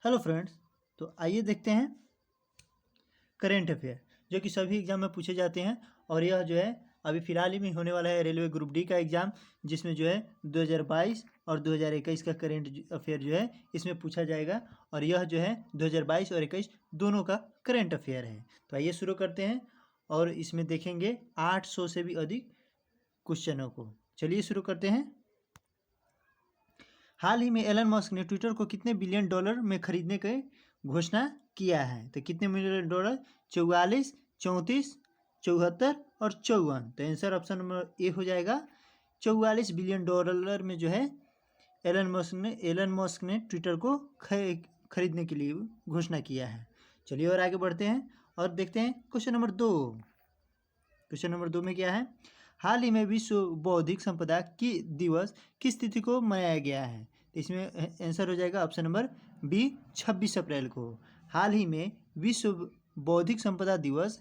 Hello friends. तो आइए देखते हैं करेंट अफेयर जो कि सभी एग्जाम में पूछे जाते हैं। और यह जो है अभी फ़िलहाल ही में होने वाला है रेलवे ग्रुप डी का एग्ज़ाम, जिसमें जो है 2022 और 2021 का करेंट अफेयर जो है इसमें पूछा जाएगा। और यह जो है 2022 और 21 दोनों का करेंट अफेयर है। तो आइए शुरू करते हैं और इसमें देखेंगे 800 से भी अधिक क्वेश्चनों को। चलिए शुरू करते हैं। हाल ही में एलन मस्क ने ट्विटर को कितने बिलियन डॉलर में खरीदने की घोषणा किया है? तो कितने बिलियन डॉलर? 44, 34, 74 और 54। तो आंसर ऑप्शन नंबर ए हो जाएगा। 44 बिलियन डॉलर में जो है एलन मस्क ने ट्विटर को खरीदने के लिए घोषणा किया है। चलिए और आगे बढ़ते हैं और देखते हैं क्वेश्चन नंबर 2। क्वेश्चन नंबर 2 में क्या है? हाल ही में विश्व बौद्धिक संपदा की दिवस किस तिथि को मनाया गया है? तो इसमें आंसर हो जाएगा ऑप्शन नंबर बी 26 अप्रैल को। हाल ही में विश्व बौद्धिक संपदा दिवस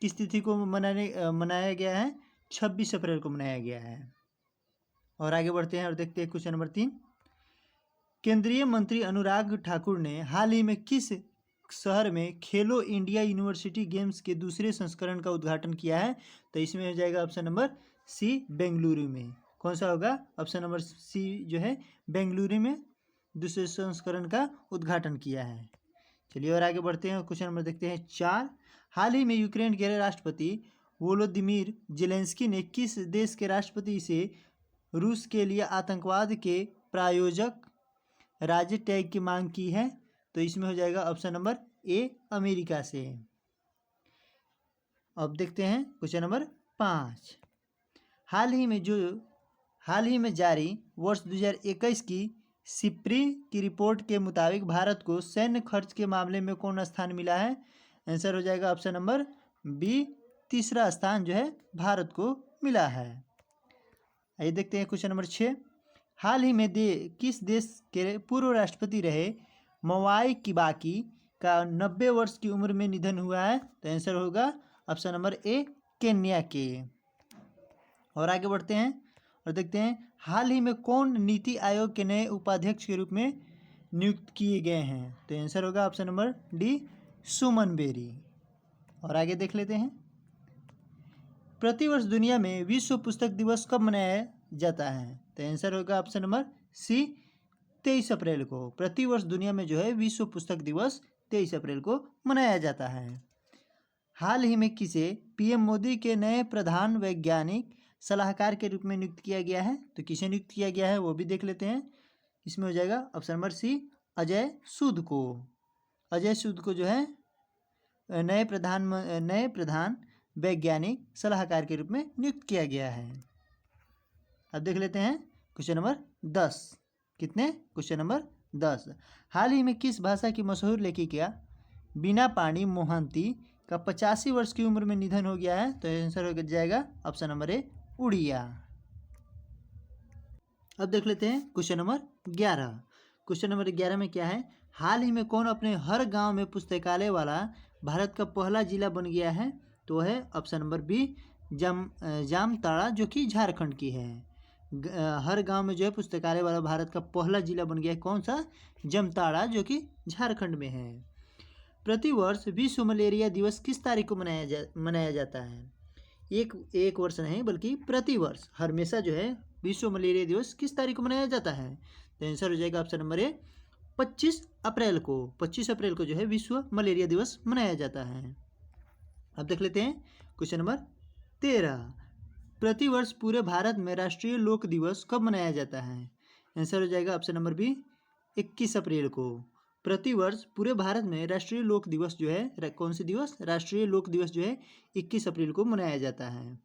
किस तिथि को मनाया गया है? 26 अप्रैल को मनाया गया है। और आगे बढ़ते हैं और देखते हैं क्वेश्चन नंबर 3। केंद्रीय मंत्री अनुराग ठाकुर ने हाल ही में किस शहर में खेलो इंडिया यूनिवर्सिटी गेम्स के दूसरे संस्करण का उद्घाटन किया है? तो इसमें हो जाएगा ऑप्शन नंबर सी बेंगलुरु में। कौन सा होगा? ऑप्शन नंबर सी जो है बेंगलुरु में दूसरे संस्करण का उद्घाटन किया है। चलिए और आगे बढ़ते हैं। क्वेश्चन नंबर देखते हैं 4। हाल ही में यूक्रेन के राष्ट्रपति वोलोदिमीर जेलेंस्की ने किस देश के राष्ट्रपति से रूस के लिए आतंकवाद के प्रायोजक राज्य टैग की मांग की है? तो इसमें हो जाएगा ऑप्शन नंबर ए अमेरिका से। अब देखते हैं क्वेश्चन नंबर 5। हाल ही में जारी वर्ष 2021 की सिप्री की रिपोर्ट के मुताबिक भारत को सैन्य खर्च के मामले में कौन स्थान मिला है? आंसर हो जाएगा ऑप्शन नंबर बी तीसरा स्थान जो है भारत को मिला है। आइए देखते हैं क्वेश्चन नंबर 6। हाल ही में किस देश के पूर्व राष्ट्रपति रहे मवाई किबाकी का 90 वर्ष की उम्र में निधन हुआ है? तो आंसर होगा ऑप्शन नंबर ए केन्या के। और आगे बढ़ते हैं और देखते हैं हाल ही में कौन नीति आयोग के नए उपाध्यक्ष के रूप में नियुक्त किए गए हैं? तो आंसर होगा ऑप्शन नंबर डी सुमन बेरी। और आगे देख लेते हैं। प्रतिवर्ष दुनिया में विश्व पुस्तक दिवस कब मनाया जाता है? तो आंसर होगा ऑप्शन नंबर सी 23 अप्रैल को। प्रतिवर्ष दुनिया में जो है विश्व पुस्तक दिवस 23 अप्रैल को मनाया जाता है। हाल ही में किसे पीएम मोदी के नए प्रधान वैज्ञानिक सलाहकार के रूप में नियुक्त किया गया है? तो किसे नियुक्त किया गया है वो भी देख लेते हैं। इसमें हो जाएगा ऑप्शन नंबर सी अजय सूद को। अजय सूद को जो है नए प्रधान वैज्ञानिक सलाहकार के रूप में नियुक्त किया गया है। अब देख लेते हैं क्वेश्चन नंबर 10। कितने? Question number 10। हाल ही में किस भाषा की मशहूर लेखिका बीना पानी मोहंती का 85 वर्ष की उम्र में निधन हो गया है? तो आंसर हो जाएगा ऑप्शन नंबर ए उड़िया। अब देख लेते हैं क्वेश्चन नंबर 11। क्वेश्चन नंबर 11 में क्या है? हाल ही में कौन अपने हर गांव में पुस्तकालय वाला भारत का पहला जिला बन गया है? तो है ऑप्शन नंबर बी जामताड़ा जो कि झारखंड की है। हर गांव में जो है पुस्तकालय वाला भारत का पहला जिला बन गया है। कौन सा? जामताड़ा जो कि झारखंड में है। प्रतिवर्ष विश्व मलेरिया दिवस किस तारीख को मनाया जाता है? एक वर्ष नहीं बल्कि प्रतिवर्ष हमेशा जो है विश्व मलेरिया दिवस किस तारीख को मनाया जाता है? तो आंसर हो जाएगा ऑप्शन नंबर ए 25 अप्रैल को। 25 अप्रैल को जो है विश्व मलेरिया दिवस मनाया जाता है। अब देख लेते हैं क्वेश्चन नंबर 13। प्रतिवर्ष पूरे भारत में राष्ट्रीय लोक दिवस कब मनाया जाता है? आंसर हो जाएगा ऑप्शन नंबर बी 21 अप्रैल को। प्रतिवर्ष पूरे भारत में राष्ट्रीय लोक दिवस जो है कौन सी दिवस? राष्ट्रीय लोक दिवस जो है 21 अप्रैल को मनाया जाता है।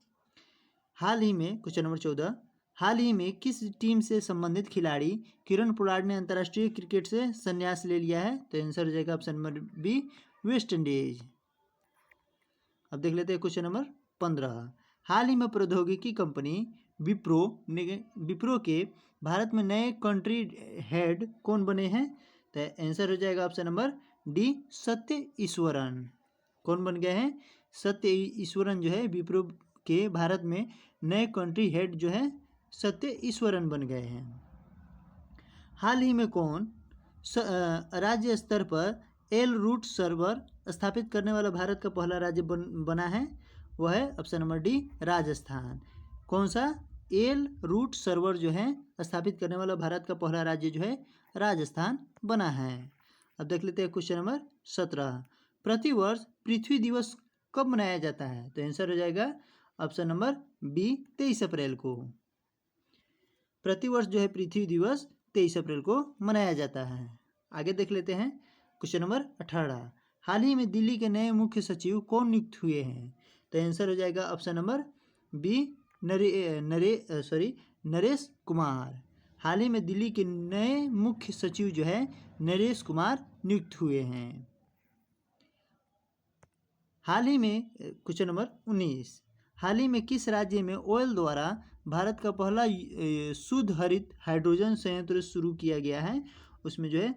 हाल ही में क्वेश्चन नंबर 14। हाल ही में किस टीम से संबंधित खिलाड़ी किरण पोलार्ड ने अंतर्राष्ट्रीय क्रिकेट से संन्यास ले लिया है? तो आंसर हो जाएगा option number B West Indies. अब देख लेते हैं क्वेश्चन नंबर 15। हाल ही में प्रौद्योगिकी कंपनी विप्रो के भारत में नए कंट्री हेड कौन बने हैं? तो आंसर हो जाएगा ऑप्शन नंबर डी सत्य ईश्वरन। कौन बन गए हैं? सत्य ईश्वरन जो है विप्रो के भारत में नए कंट्री हेड जो है सत्य ईश्वरन बन गए हैं। हाल ही में कौन राज्य स्तर पर एल रूट सर्वर स्थापित करने वाला भारत का पहला राज्य बना है, वह है ऑप्शन नंबर डी राजस्थान। कौन सा? एल रूट सर्वर जो है स्थापित करने वाला भारत का पहला राज्य जो है राजस्थान बना है। अब देख लेते हैं क्वेश्चन नंबर 17। प्रतिवर्ष पृथ्वी दिवस कब मनाया जाता है? तो आंसर हो जाएगा ऑप्शन नंबर बी 23 अप्रैल को। प्रतिवर्ष जो है पृथ्वी दिवस 23 अप्रैल को मनाया जाता है। आगे देख लेते हैं क्वेश्चन नंबर 18। हाल ही में दिल्ली के नए मुख्य सचिव कौन नियुक्त हुए हैं? तो आंसर हो जाएगा option number B Naresh Kumar. हाल ही में दिल्ली के नए मुख्य सचिव जो है नरेश कुमार नियुक्त हुए हैं। हाल ही में क्वेश्चन नंबर 19। हाल ही में किस राज्य में ऑयल द्वारा भारत का पहला शुद्ध हरित हाइड्रोजन संयंत्र शुरू किया गया है? उसमें जो है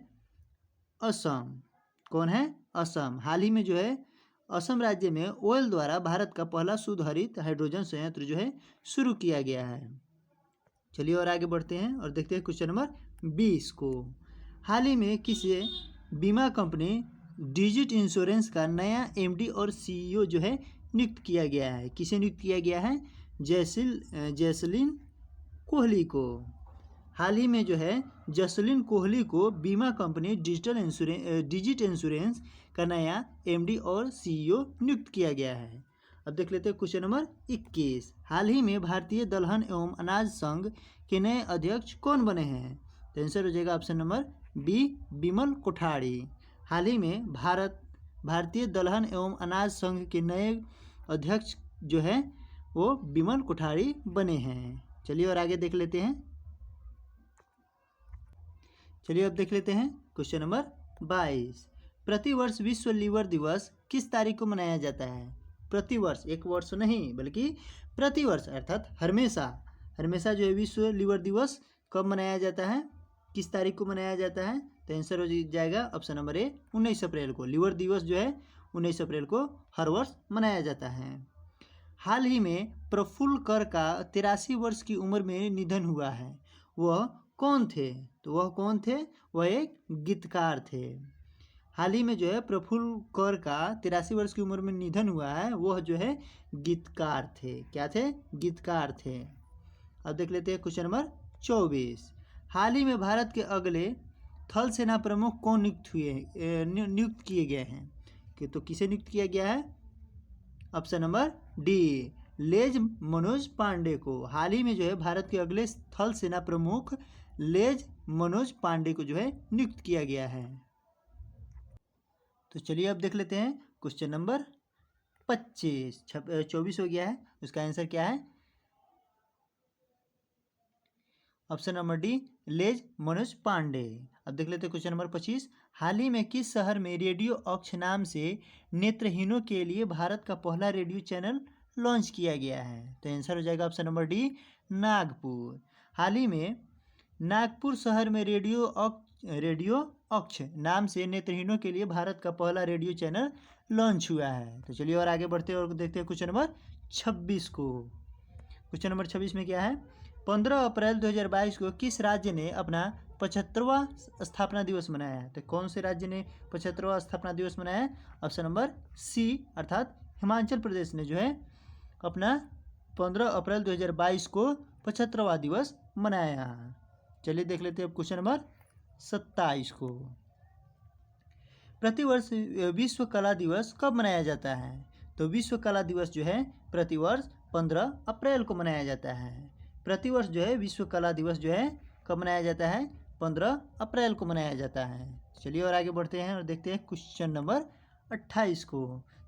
असम। कौन है? असम। हाल ही में जो है असम राज्य में ऑयल द्वारा भारत का पहला शुद्ध हरित हाइड्रोजन संयंत्र जो है शुरू किया गया है। चलिए और आगे बढ़ते हैं और देखते हैं क्वेश्चन नंबर 20 को। हाल ही में किसी बीमा कंपनी डिजिट इंश्योरेंस का नया एमडी और सीईओ जो है नियुक्त किया गया है? किसे नियुक्त किया गया है? जैसलीन कोहली को। हाल ही में जो है जसलीन कोहली को बीमा कंपनी डिजिट इंश्योरेंस का नया एमडी और सीईओ नियुक्त किया गया है। अब देख लेते हैं क्वेश्चन नंबर 21। हाल ही में भारतीय दलहन एवं अनाज संघ के नए अध्यक्ष कौन बने हैं? तो आंसर हो जाएगा option number B Bimal Kothari. हाल ही में भारतीय दलहन एवं अनाज संघ के नए अध्यक्ष जो है वो बिमल कोठारी बने हैं। चलिए और आगे देख लेते हैं। चलिए अब देख लेते हैं क्वेश्चन नंबर 22। प्रतिवर्ष विश्व लीवर दिवस किस तारीख को मनाया जाता है? प्रतिवर्ष, एक वर्ष नहीं बल्कि प्रतिवर्ष अर्थात हमेशा जो है विश्व लीवर दिवस कब मनाया जाता है, किस तारीख को मनाया जाता है? तो आंसर हो जाएगा ऑप्शन नंबर ए 19 अप्रैल को। लीवर दिवस जो है 19 अप्रैल को हर वर्ष मनाया जाता है। हाल ही में प्रफुल्ल कर का 83 वर्ष की उम्र में निधन हुआ है, वह कौन थे? तो वह कौन थे? वह एक गीतकार थे। हाल ही में जो है प्रफुल्ल कर का 83 वर्ष की उम्र में निधन हुआ है, वह जो है गीतकार थे। क्या थे? गीतकार थे। अब देख लेते हैं क्वेश्चन नंबर 24। हाल ही में भारत के अगले थल सेना प्रमुख कौन नियुक्त किए गए हैं? तो किसे नियुक्त किया गया है? ऑप्शन नंबर डी लेज मनोज पांडे को। हाल ही में जो है भारत के अगले थल सेना प्रमुख लेज मनोज पांडे को जो है नियुक्त किया गया है। तो चलिए अब देख लेते हैं क्वेश्चन नंबर 25। 24 हो गया है, उसका आंसर क्या है? ऑप्शन नंबर डी लेज मनोज पांडे। अब देख लेते हैं क्वेश्चन नंबर 25। हाल ही में किस शहर में रेडियो अक्ष नाम से नेत्रहीनों के लिए भारत का पहला रेडियो चैनल लॉन्च किया गया है? तो आंसर हो जाएगा ऑप्शन नंबर डी नागपुर। हाल ही में नागपुर शहर में रेडियो अक्ष नाम से नेत्रहीनों के लिए भारत का पहला रेडियो चैनल लॉन्च हुआ है। तो चलिए और आगे बढ़ते हैं और देखते हैं क्वेश्चन नंबर 26 को। क्वेश्चन नंबर 26 में क्या है? 15 अप्रैल 2022 को किस राज्य ने अपना 75वां स्थापना दिवस मनाया है? तो कौन से राज्य ने 75वां स्थापना दिवस मनाया है? ऑप्शन नंबर सी अर्थात हिमाचल प्रदेश ने जो है अपना 15 अप्रैल 2022 को 75वां दिवस मनाया। चलिए देख लेते हैं अब क्वेश्चन नंबर 27 को। प्रतिवर्ष विश्व कला दिवस कब मनाया जाता है? तो विश्व कला दिवस जो है प्रतिवर्ष 15 अप्रैल को मनाया जाता है। प्रतिवर्ष जो है विश्व कला दिवस जो है कब मनाया जाता है? 15 अप्रैल को मनाया जाता है। चलिए और आगे बढ़ते हैं और देखते हैं क्वेश्चन नंबर 28 को।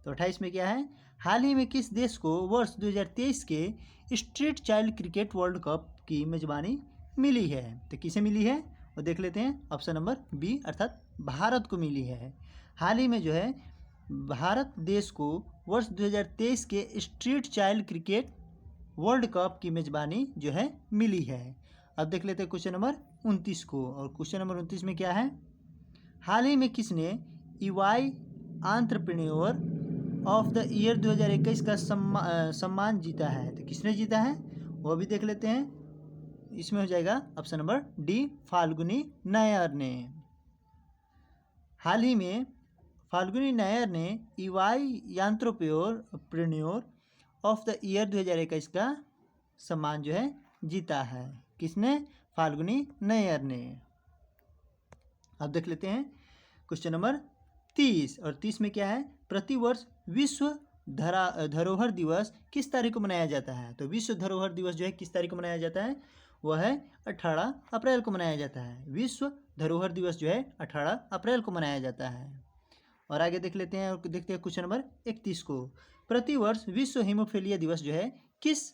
तो 28 में क्या है? हाल ही में किस देश को वर्ष 2023 के street child cricket world cup की मेजबानी मिली है? तो किसे मिली है और देख लेते हैं। ऑप्शन नंबर बी अर्थात भारत को मिली है। हाल ही में जो है भारत देश को वर्ष 2023 के street child cricket world cup की मेजबानी जो है मिली है। अब देख लेते हैं क्वेश्चन नंबर 29 को। और क्वेश्चन नंबर 29 में क्या है? हाल ही में किसने EY entrepreneur of the year 2021 का सम्मान जीता है? तो किसने जीता है वो भी देख लेते हैं। इसमें हो जाएगा option number D Falguni Nair ने। हाल ही में फाल्गुनी नायर ने EY entrepreneur of the year 2021 का सम्मान जो है जीता है। किसने? फाल्गुनी नायर ने। अब देख लेते हैं क्वेश्चन नंबर 30। और 30 में क्या है? प्रतिवर्ष विश्व धरोहर दिवस किस तारीख को मनाया जाता है? तो विश्व धरोहर दिवस जो है किस तारीख को मनाया जाता है? वह है 18 अप्रैल को मनाया जाता है। विश्व धरोहर दिवस जो है 18 अप्रैल को मनाया जाता है। और आगे देख लेते हैं और देखते हैं क्वेश्चन नंबर 31 को। प्रतिवर्ष विश्व हीमोफीलिया दिवस जो है किस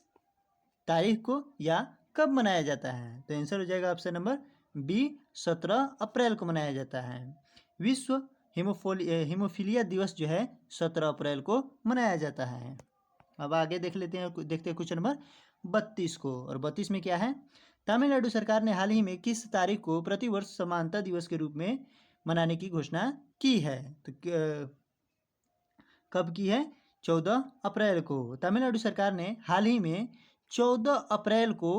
तारीख को या कब मनाया जाता है? तो आंसर हो जाएगा ऑप्शन नंबर बी, 17 अप्रैल को मनाया जाता है। विश्व हीमोफीलिया दिवस जो है 17 अप्रैल को मनाया जाता है। अब आगे देख लेते हैं, देखते हैं क्वेश्चन नंबर 32 को। और 32 में क्या है? तमिलनाडु सरकार ने हाल ही में किस तारीख को प्रतिवर्ष समानता दिवस के रूप में मनाने की घोषणा की है? तो कब की है? 14 अप्रैल को। तमिलनाडु सरकार ने हाल ही में 14 अप्रैल को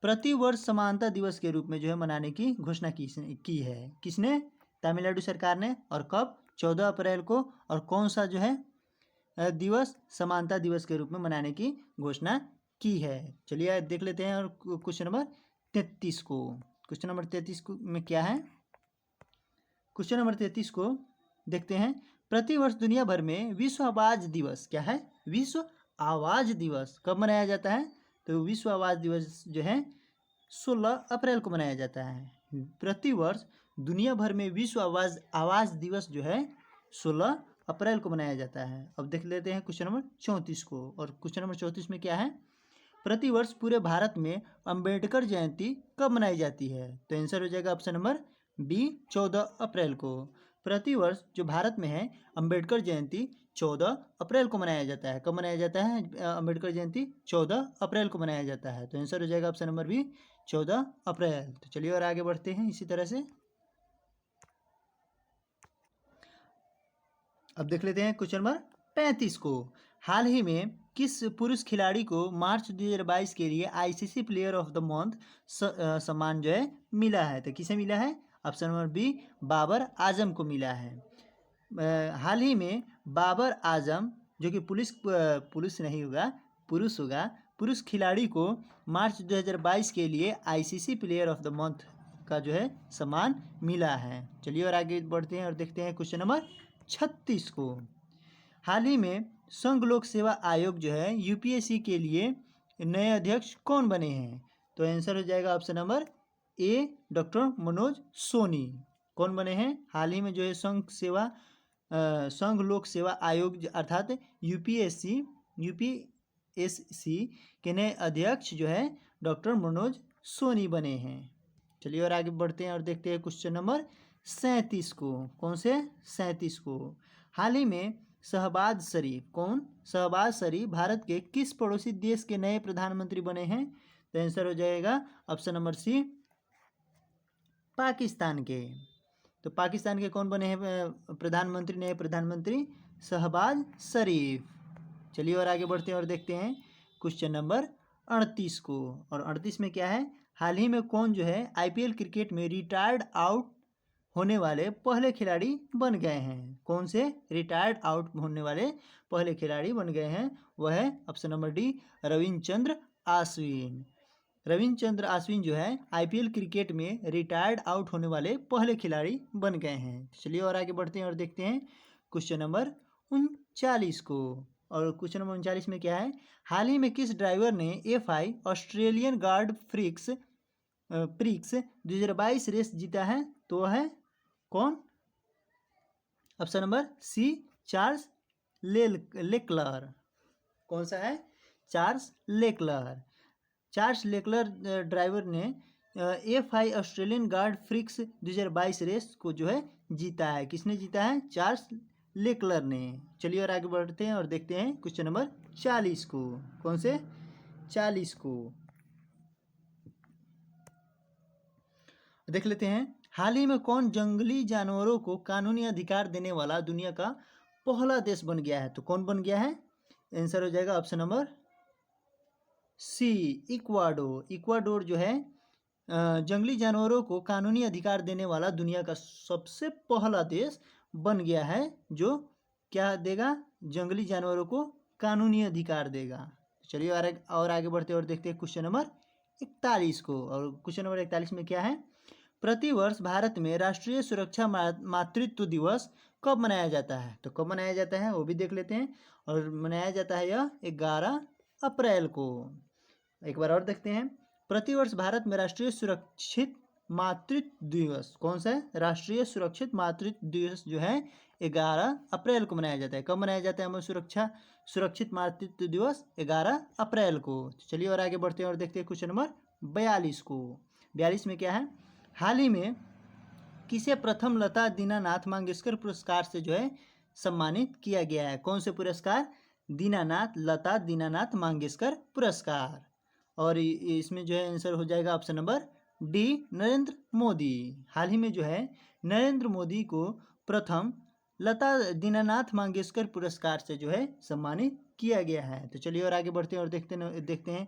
प्रतिवर्ष समानता दिवस के रूप में जो है मनाने की घोषणा की है। किसने? तमिलनाडु सरकार ने। और कब? 14 अप्रैल को। और कौन सा जो है दिवस समानता दिवस के रूप में मनाने की घोषणा की है? चलिए देख लेते हैं और क्वेश्चन नंबर 33 को। क्वेश्चन नंबर 33 में क्या है? क्वेश्चन नंबर 33 को देखते हैं। प्रतिवर्ष दुनिया भर में विश्व आवाज दिवस, क्या है? विश्व आवाज दिवस कब मनाया जाता है? तो विश्व आवाज दिवस जो है 16 अप्रैल को मनाया जाता है। प्रतिवर्ष दुनिया भर में विश्व आवाज दिवस जो है 16 अप्रैल को मनाया जाता है। अब देख लेते हैं क्वेश्चन नंबर 34 को। और क्वेश्चन नंबर 34 में क्या है? प्रतिवर्ष पूरे भारत में अंबेडकर जयंती कब मनाई जाती है? तो आंसर हो जाएगा ऑप्शन नंबर बी, 14 अप्रैल को। प्रतिवर्ष जो भारत में है अंबेडकर जयंती 14 अप्रैल को मनाया जाता है। कब मनाया जाता है अंबेडकर जयंती? 14 अप्रैल को मनाया जाता है। तो आंसर हो जाएगा ऑप्शन नंबर बी, 14 अप्रैल। तो चलिए और आगे बढ़ते हैं इसी तरह से। अब देख लेते हैं क्वेश्चन नंबर 35 को। हाल ही में किस पुरुष खिलाड़ी को मार्च 2022 के लिए ICC player of the month सम्मान जो है मिला है? तो किसे मिला है? Option number B, Babar Azam को मिला है। हाल ही में बाबर आजम जो कि पुरुष नहीं होगा, पुरुष होगा, पुरुष खिलाड़ी को मार्च 2022 के लिए ICC player of the month का जो है सम्मान मिला है। चलिए और आगे बढ़ते हैं और देखते हैं क्वेश्चन नंबर 36 को। हाल ही में संघ लोक सेवा आयोग जो है यूपीएससी के लिए नए अध्यक्ष कौन बने हैं? तो आंसर हो जाएगा option number A, doctor Manoj Soni. कौन बने हैं? हाल ही में जो है संघ लोक सेवा आयोग अर्थात यूपीएससी के नए अध्यक्ष जो है डॉक्टर मनोज सोनी बने हैं। चलिए और आगे बढ़ते हैं और देखते हैं क्वेश्चन नंबर 37 को। कौन से? 37 को। हाल ही में शहबाज शरीफ, कौन? शहबाज शरीफ भारत के किस पड़ोसी देश के नए प्रधानमंत्री बने हैं? तो आंसर हो जाएगा ऑप्शन नंबर सी, पाकिस्तान के। तो पाकिस्तान के कौन बने हैं प्रधानमंत्री, नए प्रधानमंत्री? शहबाज शरीफ। चलिए और आगे बढ़ते हैं और देखते हैं क्वेश्चन नंबर 38 को। और 38 में क्या है? हाल ही में कौन जो है आईपीएल क्रिकेट में रिटायर्ड आउट होने वाले पहले खिलाड़ी बन गए हैं? कौन से रिटायर्ड आउट होने वाले पहले खिलाड़ी बन गए हैं? वह है option number D, Ravichandra Ashwin. Ravichandra Ashwin जो है आईपीएल क्रिकेट में रिटायर्ड आउट होने वाले पहले खिलाड़ी बन गए हैं। चलिए और आगे बढ़ते हैं और देखते हैं क्वेश्चन नंबर 39 को। और क्वेश्चन नंबर 39 में क्या है? हाल ही में किस ड्राइवर ने F1 Australian Grand Prix 2022 race जीता है? तो वह है कौन? Option number C, Charles Leclerc. कौन सा है? Charles Leclerc. Charles Leclerc driver ने F1 Australian Grand Prix 2022 race को जो है जीता है। किसने जीता है? चार्ल्स लेक्लर ने। चलिए और आगे बढ़ते हैं और देखते हैं क्वेश्चन नंबर 40 को। कौन से? 40 को देख लेते हैं। हाल ही में कौन जंगली जानवरों को कानूनी अधिकार देने वाला दुनिया का पहला देश बन गया है? तो कौन बन गया है? आंसर हो जाएगा option number C, Ecuador. Ecuador जो है जंगली जानवरों को कानूनी अधिकार देने वाला दुनिया का सबसे पहला देश बन गया है जो क्या देगा, जंगली जानवरों को कानूनी अधिकार देगा। चलिए और आगे बढ़ते और देखते हैं क्वेश्चन नंबर 41 को। और क्वेश्चन नंबर 41 में क्या है, प्रतिवर्ष भारत में राष्ट्रीय सुरक्षा मातृत्व दिवस कब मनाया जाता है। तो कब मनाया जाता है वो भी देख लेते हैं। और मनाया जाता है यह 11 अप्रैल को। एक बार और देखते हैं, प्रतिवर्ष भारत में राष्ट्रीय सुरक्षित मातृत्व दिवस कौन सा है, राष्ट्रीय सुरक्षित मातृत्व दिवस जो है 11 अप्रैल को मनाया जाता है। कब मनाया जाता है हमें सुरक्षित मातृत्व दिवस 11 अप्रैल को। चलिए और आगे बढ़ते हैं और देखते हैं क्वेश्चन नंबर 42 को। 42 में क्या है, हाल ही में किसे प्रथम लता दीनानाथ मंगेशकर पुरस्कार से जो है सम्मानित किया गया है। कौन से पुरस्कार, लता दीनानाथ मंगेशकर पुरस्कार। और इसमें जो है आंसर हो जाएगा option number D, Narendra Modi. हाल ही में जो है नरेंद्र मोदी को प्रथम लता दीनानाथ मंगेशकर पुरस्कार से जो है सम्मानित किया गया है। तो चलिए और आगे बढ़ते हैं और देखते हैं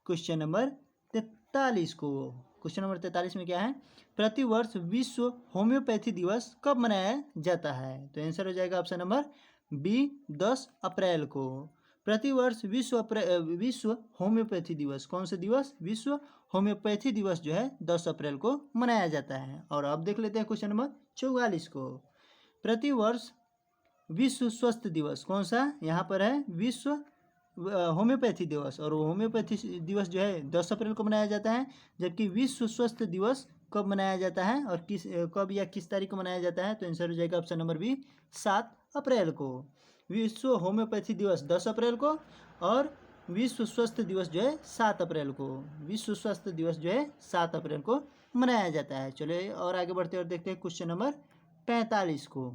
क्वेश्चन नंबर 43 को। क्वेश्चन नंबर 43 में क्या है, प्रतिवर्ष विश्व होम्योपैथी दिवस कब मनाया जाता है। तो आंसर हो जाएगा ऑप्शन नंबर बी, 10 अप्रैल को। प्रतिवर्ष विश्व होम्योपैथी दिवस, कौन सा दिवस, विश्व होम्योपैथी दिवस जो है 10 अप्रैल को मनाया जाता है। और अब देख लेते हैं क्वेश्चन नंबर 44 को। प्रतिवर्ष विश्व स्वास्थ्य दिवस कौन सा, यहाँ पर है विश्व होम्योपैथी दिवस। और होम्योपैथी दिवस जो है 10 अप्रैल को मनाया जाता है। जबकि विश्व स्वास्थ्य दिवस कब मनाया जाता है और कब या किस तारीख को मनाया जाता है। तो आंसर हो जाएगा ऑप्शन नंबर बी, 7 अप्रैल को। विश्व होम्योपैथी दिवस 10 अप्रैल को और विश्व स्वास्थ्य दिवस जो है 7 अप्रैल को। विश्व स्वास्थ्य दिवस जो है 7 अप्रैल को मनाया जाता है। चलिए और आगे बढ़ते और देखते हैं क्वेश्चन नंबर 45 को।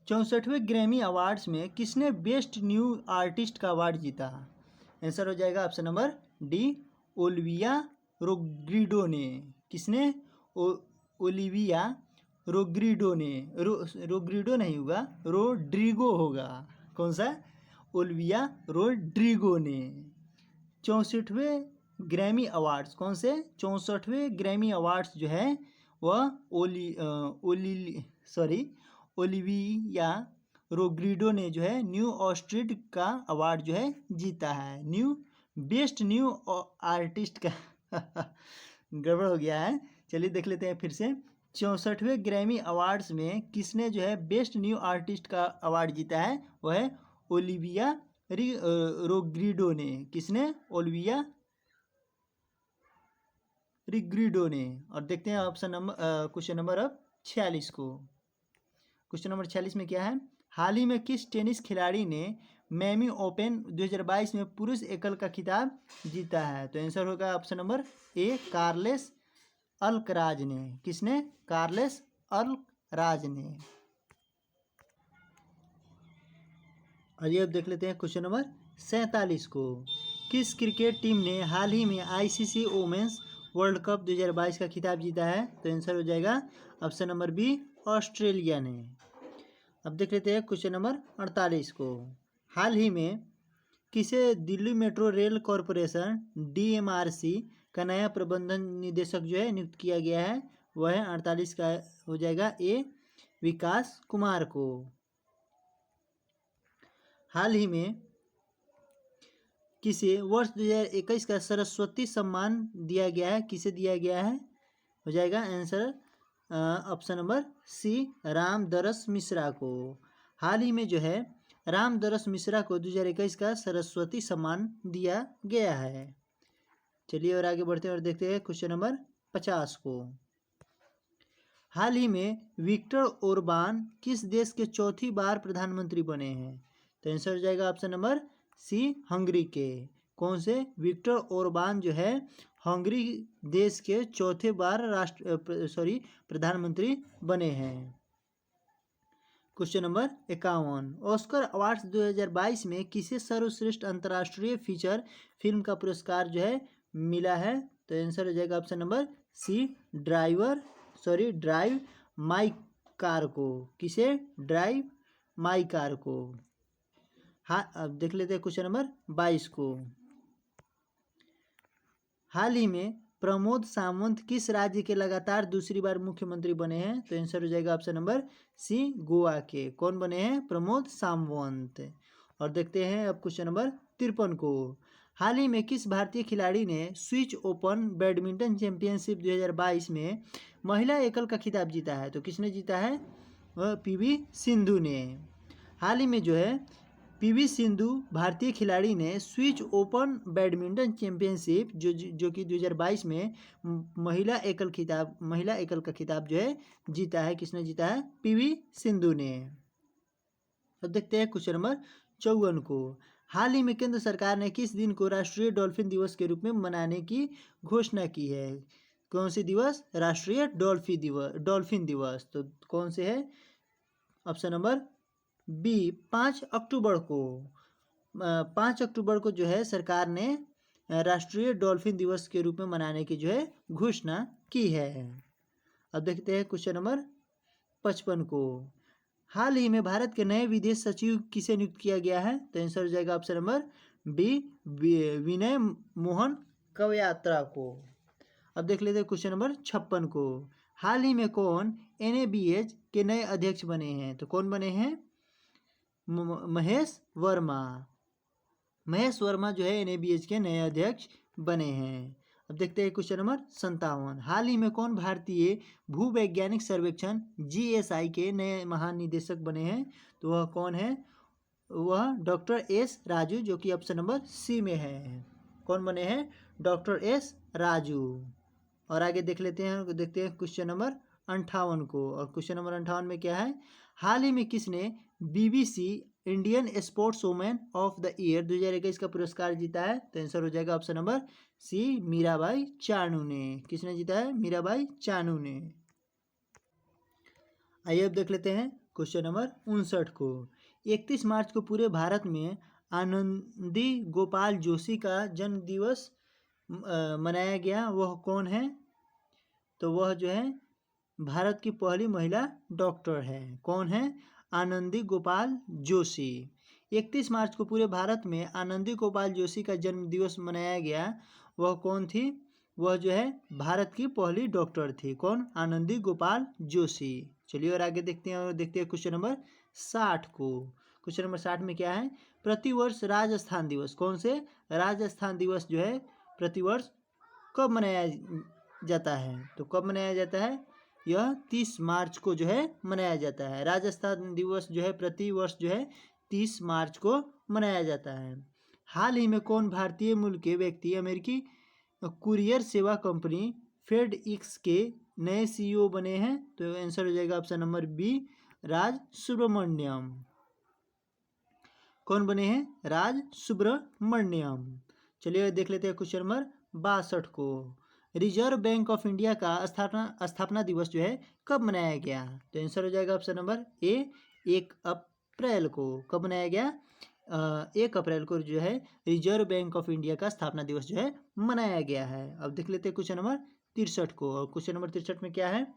64वें ग्रैमी अवार्ड्स में किसने बेस्ट न्यू आर्टिस्ट का अवार्ड जीता। आंसर हो जाएगा option number D, Olivia Rodrigo ने। किसने, ओलिविया रोड्रिगो ने, रोड्रिगो नहीं होगा, रोड्रिगो होगा। कौन सा, ओलिविया रोड्रिगो ने 64वें ग्रैमी अवार्ड्स, कौन से 64वें ग्रैमी अवार्ड्स जो है वह ओलिविया रोड्रिगो ने जो है न्यू ऑस्ट्रिड का अवार्ड जो है जीता है। बेस्ट न्यू आर्टिस्ट का गड़बड़ हो गया है। चलिए देख लेते हैं फिर से। 64वें ग्रैमी अवार्ड्स में किसने जो है बेस्ट न्यू आर्टिस्ट का अवार्ड जीता है, वह है ओलिविया रोड्रिगो ने। किसने, ओलिविया रोड्रिगो ने। और देखते हैं क्वेश्चन नंबर अब 46 को। क्वेश्चन नंबर 46 में क्या है, हाल ही में किस टेनिस खिलाड़ी ने मैमी ओपन 2022 में पुरुष एकल का खिताब जीता है। तो आंसर होगा ऑप्शन नंबर ए, कार्लेस अल्कराज ने। किसने, कार्लेस अल्कराज ने। आइए अब देख लेते हैं क्वेश्चन नंबर 47 को। किस क्रिकेट टीम ने हाल ही में आईसीसी वुमेन्स वर्ल्ड कप 2022 का खिताब जीता है। तो आंसर हो जाएगा ऑप्शन नंबर बी, ऑस्ट्रेलिया ने। अब देख लेते हैं क्वेश्चन नंबर 48 को। हाल ही में किसे Delhi metro rail corporation DMRC का नया प्रबंधन निदेशक जो है नियुक्त किया गया है, वह है 48 का हो जाएगा ए, विकास कुमार को। हाल ही में किसे वर्ष 2021 का सरस्वती सम्मान दिया गया है, किसे दिया गया है, हो जाएगा answer option number C, Ramdaras Mishra को। हाल ही में जो है रामदरस मिश्रा को 2021 का सरस्वती सम्मान दिया गया है। चलिए और आगे बढ़ते हैं और देखते हैं क्वेश्चन नंबर 50 को। हाल ही में विक्टर ओरबान किस देश के चौथी बार प्रधानमंत्री बने हैं। तो आंसर हो जाएगा ऑप्शन नंबर सी, हंगरी के। कौन से, विक्टर ओरबान जो है हंगरी देश के चौथे बार प्रधानमंत्री बने हैं। क्वेश्चन नंबर 51, ऑस्कर अवार्ड्स 2022 में किसे सर्वश्रेष्ठ अंतर्राष्ट्रीय फीचर फिल्म का पुरस्कार जो है मिला है। तो आंसर हो जाएगा option number C, drive my car को। किसे, ड्राइव माई कार को। हाँ, अब देख लेते हैं क्वेश्चन नंबर 22 को। हाल ही में प्रमोद सावंत किस राज्य के लगातार दूसरी बार मुख्यमंत्री बने हैं? तो आंसर हो जाएगा ऑप्शन नंबर सी, गोवा के। कौन बने हैं? प्रमोद सावंत। और देखते हैं अब क्वेश्चन नंबर 53 को। हाल ही में किस भारतीय खिलाड़ी ने स्विस ओपन बैडमिंटन चैंपियनशिप 2022 में महिला एकल का खिताब जीता है? तो किसने जीता है? वह पीवी सिंधु ने। हाल ही में जो है पीवी सिंधु भारतीय खिलाड़ी ने स्विस ओपन बैडमिंटन चैंपियनशिप जो कि 2022 में महिला एकल का खिताब जो है जीता है। किसने जीता है? पीवी सिंधु ने। अब देखते हैं क्वेश्चन नंबर 54 को। हाल ही में केंद्र सरकार ने किस दिन को राष्ट्रीय डॉल्फिन दिवस के रूप में मनाने की घोषणा की है? कौन सी दिवस? राष्ट्रीय डॉल्फिन दिवस। तो कौन से है? ऑप्शन नंबर बी, 5 अक्टूबर को। 5 अक्टूबर को जो है सरकार ने राष्ट्रीय डॉल्फिन दिवस के रूप में मनाने की जो है घोषणा की है। अब देखते हैं क्वेश्चन नंबर 55 को। हाल ही में भारत के नए विदेश सचिव किसे नियुक्त किया गया है? तो आंसर हो जाएगा ऑप्शन नंबर बी, विनय मोहन क्वात्रा को। अब देख लेते हैं क्वेश्चन नंबर 56 को। हाल ही में कौन NABH के नए अध्यक्ष बने हैं? तो कौन बने हैं? महेश वर्मा जो है NABH के नए अध्यक्ष बने हैं। अब देखते हैं क्वेश्चन नंबर 57। हाल ही में कौन भारतीय भूवैज्ञानिक सर्वेक्षण GSI के नए महानिदेशक बने हैं? तो वह कौन है? वह डॉक्टर S राजू, जो कि ऑप्शन नंबर सी में है। कौन बने हैं? Doctor S Raju. और आगे देखते हैं क्वेश्चन नंबर 58 को। और क्वेश्चन नंबर 58 में क्या है? हाल ही में किसने BBC Indian sports women of the year 2021 का पुरस्कार जीता है? तो आंसर हो जाएगा option number C, Mirabai Chanu ने। किसने जीता है? मीराबाई चानू ने। आइए अब देख लेते हैं क्वेश्चन नंबर 59 को। 31 मार्च को पूरे भारत में आनंदी गोपाल जोशी का जन्म दिवस मनाया गया। वह कौन है? तो वह जो है भारत की पहली महिला डॉक्टर है। कौन है? आनंदी गोपाल जोशी। 31 मार्च को पूरे भारत में आनंदी गोपाल जोशी का जन्म दिवस मनाया गया। वह कौन थी? वह जो है भारत की पहली डॉक्टर थी। कौन? आनंदी गोपाल जोशी। चलिए और आगे देखते हैं क्वेश्चन नंबर 60 को। क्वेश्चन नंबर 60 में क्या है? प्रतिवर्ष राजस्थान दिवस, कौन से राजस्थान दिवस जो है प्रतिवर्ष कब मनाया जाता है? तो कब मनाया जाता है? यह 30 मार्च को जो है मनाया जाता है। राजस्थान दिवस जो है प्रति वर्ष जो है 30 मार्च को मनाया जाता है। हाल ही में कौन भारतीय मूल के व्यक्ति अमेरिकी कुरियर सेवा कंपनी FedEx के नए CEO बने हैं? तो आंसर हो जाएगा ऑप्शन नंबर बी, राज सुब्रमण्यम। कौन बने हैं? राज सुब्रमण्यम। चलिए देख लेते हैं क्वेश्चन नंबर 62 को। रिजर्व बैंक ऑफ इंडिया का स्थापना दिवस जो है कब मनाया गया? तो आंसर हो जाएगा ऑप्शन नंबर ए, 1 अप्रैल को। कब मनाया गया? 1 अप्रैल को जो है रिजर्व बैंक ऑफ इंडिया का स्थापना दिवस जो है मनाया गया है। अब देख लेते हैं क्वेश्चन नंबर 63 को। और क्वेश्चन नंबर 63 में क्या है?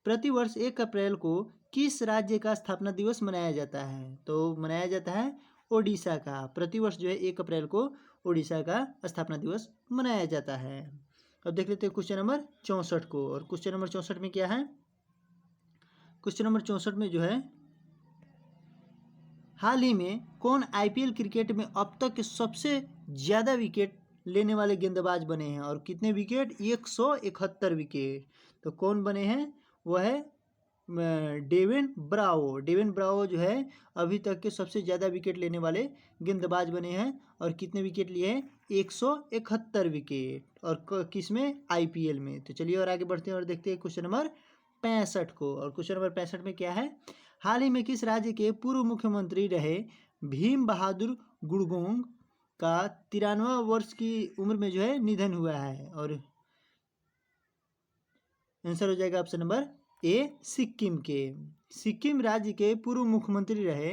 प्रतिवर्ष 1 अप्रैल को किस राज्य का स्थापना दिवस मनाया जाता है? तो मनाया जाता है ओडिशा का। प्रतिवर्ष जो है 1 अप्रैल को ओडिशा का स्थापना दिवस मनाया जाता है। अब देख लेते हैं क्वेश्चन नंबर 64 को। और क्वेश्चन नंबर 64 में क्या है? क्वेश्चन नंबर 64 में जो है हाल ही में कौन IPL क्रिकेट में अब तक के सबसे ज़्यादा विकेट लेने वाले गेंदबाज बने हैं? और कितने विकेट? 171 विकेट। तो कौन बने हैं? वह है डेविन ब्रावो जो है अभी तक के सबसे ज़्यादा विकेट लेने वाले गेंदबाज बने हैं। और कितने विकेट लिए हैं? 171 विकेट। और किस में? IPL में। तो चलिए और आगे बढ़ते हैं और देखते हैं क्वेश्चन नंबर 65 को। और क्वेश्चन नंबर 65 में क्या है? हाल ही में किस राज्य के पूर्व मुख्यमंत्री रहे भीम बहादुर गुड़गोंग का 93 वर्ष की उम्र में जो है निधन हुआ है? और आंसर हो जाएगा ऑप्शन नंबर ए, सिक्किम के। सिक्किम राज्य के पूर्व मुख्यमंत्री रहे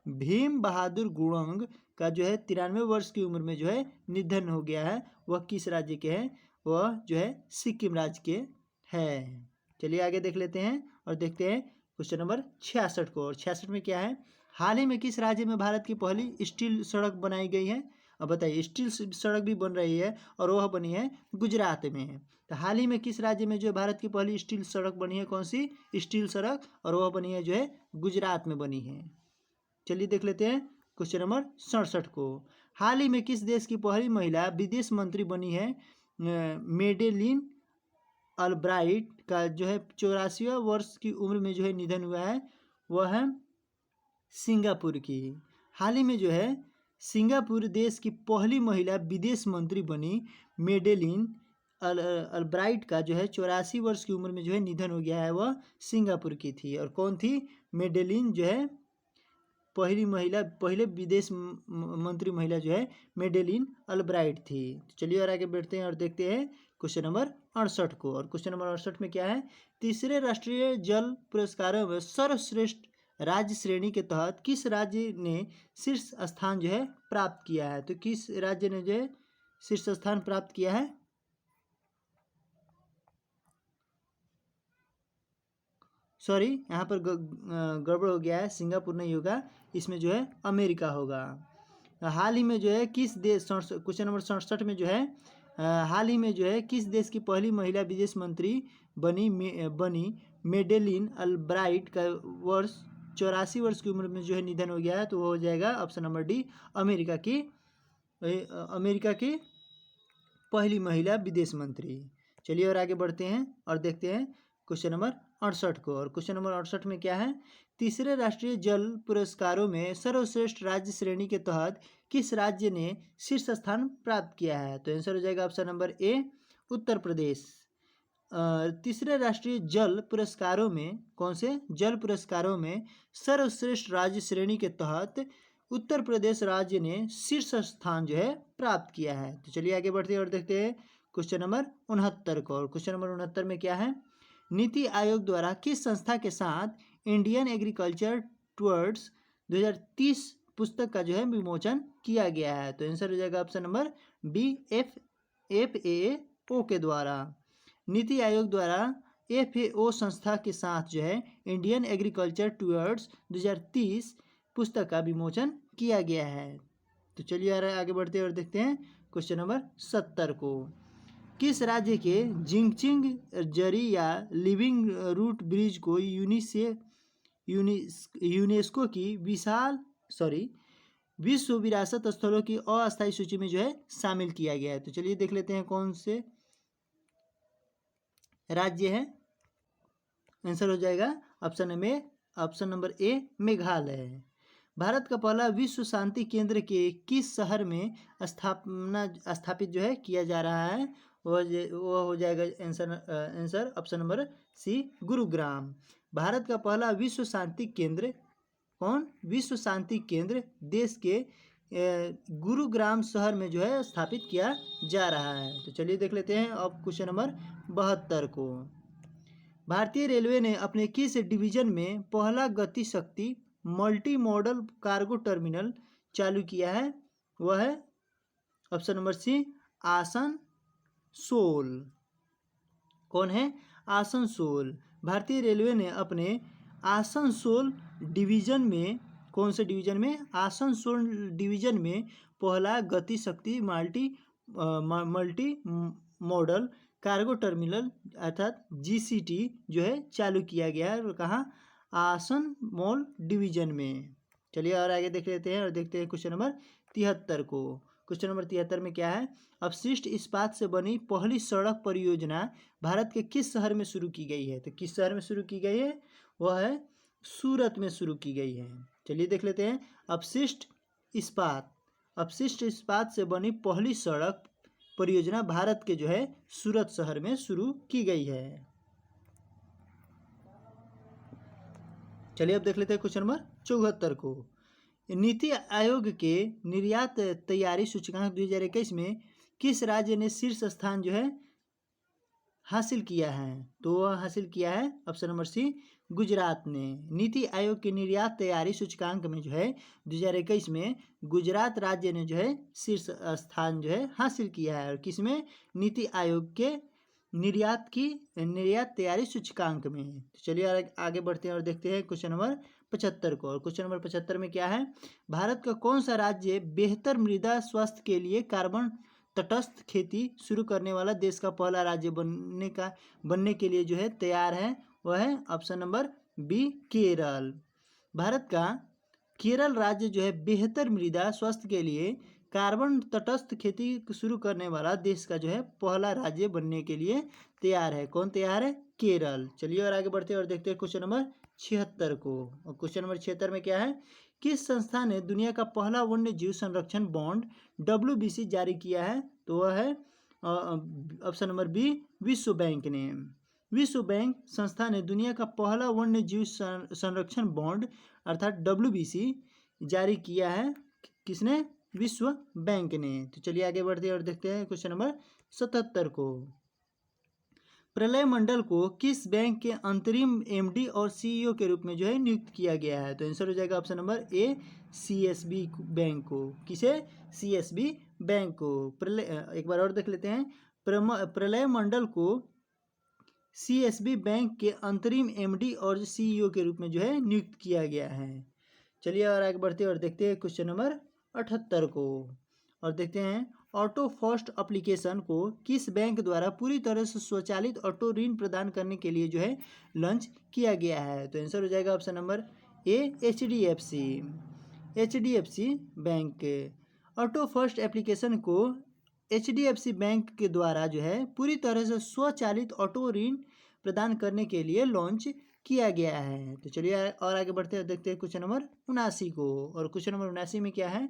भीम बहादुर गुड़गोंग का जो है 93 वर्ष की उम्र में जो है निधन हो गया है। वह किस राज्य के हैं? वह जो है सिक्किम राज्य के हैं। चलिए आगे देख लेते हैं और देखते हैं क्वेश्चन नंबर 66 को। और 66 में क्या है? हाल ही में किस राज्य में भारत की पहली स्टील सड़क बनाई गई है? अब बताइए, स्टील सड़क भी बन रही है और वह बनी है गुजरात में। तो हाल ही में किस राज्य में जो है भारत की पहली स्टील सड़क बनी है, कौन सी स्टील सड़क, और वह बनी है जो है गुजरात में बनी है। चलिए देख लेते हैं क्वेश्चन नंबर 67 को। हाल ही में किस देश की पहली महिला विदेश मंत्री बनी है? मेडेलिन अल्ब्राइट का जो है 84वां वर्ष की उम्र में जो है निधन हुआ है, वह है सिंगापुर की। हाल ही में जो है सिंगापुर देश की पहली महिला विदेश मंत्री बनी मेडेलिन अल्ब्राइट का जो है 84 वर्ष की उम्र में जो है निधन हो गया है, वह सिंगापुर की थी। और कौन थी? मेडेलिन जो है पहले विदेश मंत्री महिला जो है मेडेलिन अल्ब्राइट थी। चलिए और आगे बढ़ते हैं और देखते हैं क्वेश्चन नंबर 68 को। और क्वेश्चन नंबर 68 में क्या है? तीसरे राष्ट्रीय जल पुरस्कारों में सर्वश्रेष्ठ राज्य श्रेणी के तहत किस राज्य ने शीर्ष स्थान जो है प्राप्त किया है? तो किस राज्य ने जो है शीर्ष स्थान प्राप्त किया है? सॉरी, यहाँ पर गड़बड़ हो गया है, सिंगापुर नहीं होगा, इसमें जो है अमेरिका होगा। हाल ही में जो है किस देश, क्वेश्चन नंबर 67 में जो है हाल ही में जो है किस देश की पहली महिला विदेश मंत्री बनी मेडेलिन अल्ब्राइट का 84 वर्ष की उम्र में जो है निधन हो गया है? तो वो हो जाएगा ऑप्शन नंबर डी, अमेरिका की पहली महिला विदेश मंत्री। चलिए और आगे बढ़ते हैं और देखते हैं क्वेश्चन नंबर 68 को। और क्वेश्चन नंबर 68 में क्या है? तीसरे राष्ट्रीय जल पुरस्कारों में सर्वश्रेष्ठ राज्य श्रेणी के तहत किस राज्य ने शीर्ष स्थान प्राप्त किया है? तो आंसर हो जाएगा ऑप्शन नंबर ए, उत्तर प्रदेश। तीसरे राष्ट्रीय जल पुरस्कारों में, कौन से जल पुरस्कारों में सर्वश्रेष्ठ राज्य श्रेणी के तहत उत्तर प्रदेश राज्य ने शीर्ष स्थान जो है प्राप्त किया है। तो चलिए आगे बढ़ते हैं और देखते हैं क्वेश्चन नंबर 69 को। और क्वेश्चन नंबर 69 में क्या है? नीति आयोग द्वारा किस संस्था के साथ इंडियन एग्रीकल्चर टुवर्ड्स 2030 पुस्तक का जो है विमोचन किया गया है? तो आंसर हो जाएगा ऑप्शन नंबर बी, FAO के द्वारा। नीति आयोग द्वारा FAO संस्था के साथ जो है इंडियन एग्रीकल्चर टुवर्ड्स 2030 पुस्तक का विमोचन किया गया है। तो चलिए आगे बढ़ते हैं और देखते हैं क्वेश्चन नंबर 70 को। किस राज्य के जिंगचिंग जरी या लिविंग रूट ब्रिज को यूनेस्को की विश्व विरासत स्थलों की अस्थायी सूची में जो है शामिल किया गया है? तो चलिए देख लेते हैं कौन से राज्य है। आंसर हो जाएगा ऑप्शन नंबर ए, मेघालय। भारत का पहला विश्व शांति केंद्र के किस शहर में स्थापित जो है किया जा रहा है? वो हो जाएगा answer option number C, Gurugram. Bharat का पहला विश्व शांति केंद्र विश्व शांति केंद्र देश के गुरुग्राम शहर में जो है स्थापित किया जा रहा है। तो चलिए देख लेते हैं अब क्वेश्चन नंबर 72 को। भारतीय रेलवे ने अपने किस डिवीजन में पहला गति शक्ति मल्टी मॉडल कार्गो टर्मिनल चालू किया है? वह है ऑप्शन नंबर सी, आसनसोल। कौन है? आसनसोल। भारतीय रेलवे ने अपने आसनसोल डिवीजन में, कौन से डिवीजन में? आसनसोल डिवीजन में पहला गति शक्ति मल्टी मॉडल कार्गो टर्मिनल अर्थात GCT जो है चालू किया गया है। और कहाँ? आसनसोल डिवीजन में। चलिए और आगे देख लेते हैं और देखते हैं क्वेश्चन नंबर 73 को। क्वेश्चन नंबर 73 में क्या है? अपशिष्ट इस्पात से बनी पहली सड़क परियोजना भारत के किस शहर में शुरू की गई है? तो किस शहर में शुरू की गई है? वह है सूरत में शुरू की गई है। चलिए देख लेते हैं। अपशिष्ट इस्पात से बनी पहली सड़क परियोजना भारत के जो है सूरत शहर में शुरू की गई है। चलिए अब देख लेते हैं क्वेश्चन नंबर 74 को। नीति आयोग के निर्यात तैयारी सूचकांक 2021 में किस राज्य ने शीर्ष स्थान जो है हासिल किया है? तो वह हासिल किया है ऑप्शन नंबर सी, गुजरात ने। नीति आयोग के निर्यात तैयारी सूचकांक में जो है 2021 में गुजरात राज्य ने जो है शीर्ष स्थान जो है हासिल किया है। और किसमें? नीति आयोग के निर्यात तैयारी सूचकांक में। तो चलिए आगे बढ़ते हैं और देखते हैं क्वेश्चन नंबर 75 को। और क्वेश्चन नंबर 75 में क्या है, भारत का कौन सा राज्य बेहतर मृदा स्वास्थ्य के लिए कार्बन तटस्थ खेती शुरू करने वाला देश का पहला राज्य बनने के लिए जो है तैयार है, वह है option number B Kerala. Bharat का केरल राज्य जो है बेहतर मृदा स्वास्थ्य के लिए कार्बन तटस्थ खेती शुरू करने वाला देश का जो है पहला राज्य बनने के लिए तैयार है। कौन तैयार है? केरल। चलिए और आगे बढ़ते हैं और देखते हैं क्वेश्चन नंबर 76 को। और क्वेश्चन नंबर 76 में क्या है, किस संस्था ने दुनिया का पहला वन्य जीव संरक्षण बॉन्ड WBC जारी किया है? तो वह है ऑप्शन नंबर बी विश्व बैंक ने। विश्व बैंक संस्था ने दुनिया का पहला वन्य जीव संरक्षण बॉन्ड अर्थात WBC जारी किया है। किसने? विश्व बैंक ने। तो चलिए आगे बढ़ते हैं और देखते हैं क्वेश्चन नंबर 77 को। प्रलय मंडल को किस बैंक के अंतरिम MD और CEO के रूप में जो है नियुक्त किया गया है? तो आंसर हो जाएगा ऑप्शन नंबर ए CSB बैंक को। किसे? CSB बैंक को। एक बार और देख लेते हैं। प्रलय मंडल को CSB बैंक के अंतरिम MD और CEO के रूप में जो है नियुक्त किया गया है। चलिए और आगे बढ़ते हैं और देखते हैं क्वेश्चन नंबर 78 को। और देखते हैं ऑटो फर्स्ट एप्लीकेशन को किस बैंक द्वारा पूरी तरह से स्वचालित ऑटो ऋण प्रदान करने के लिए जो है लॉन्च किया गया है? तो आंसर हो जाएगा ऑप्शन नंबर ए HDFC bank. Auto first application को HDFC बैंक के द्वारा जो है पूरी तरह से स्वचालित ऑटो ऋण प्रदान करने के लिए लॉन्च किया गया है। तो चलिए और आगे बढ़ते हैं, देखते हैं क्वेश्चन नंबर 79 को। और क्वेश्चन नंबर 79 में क्या है,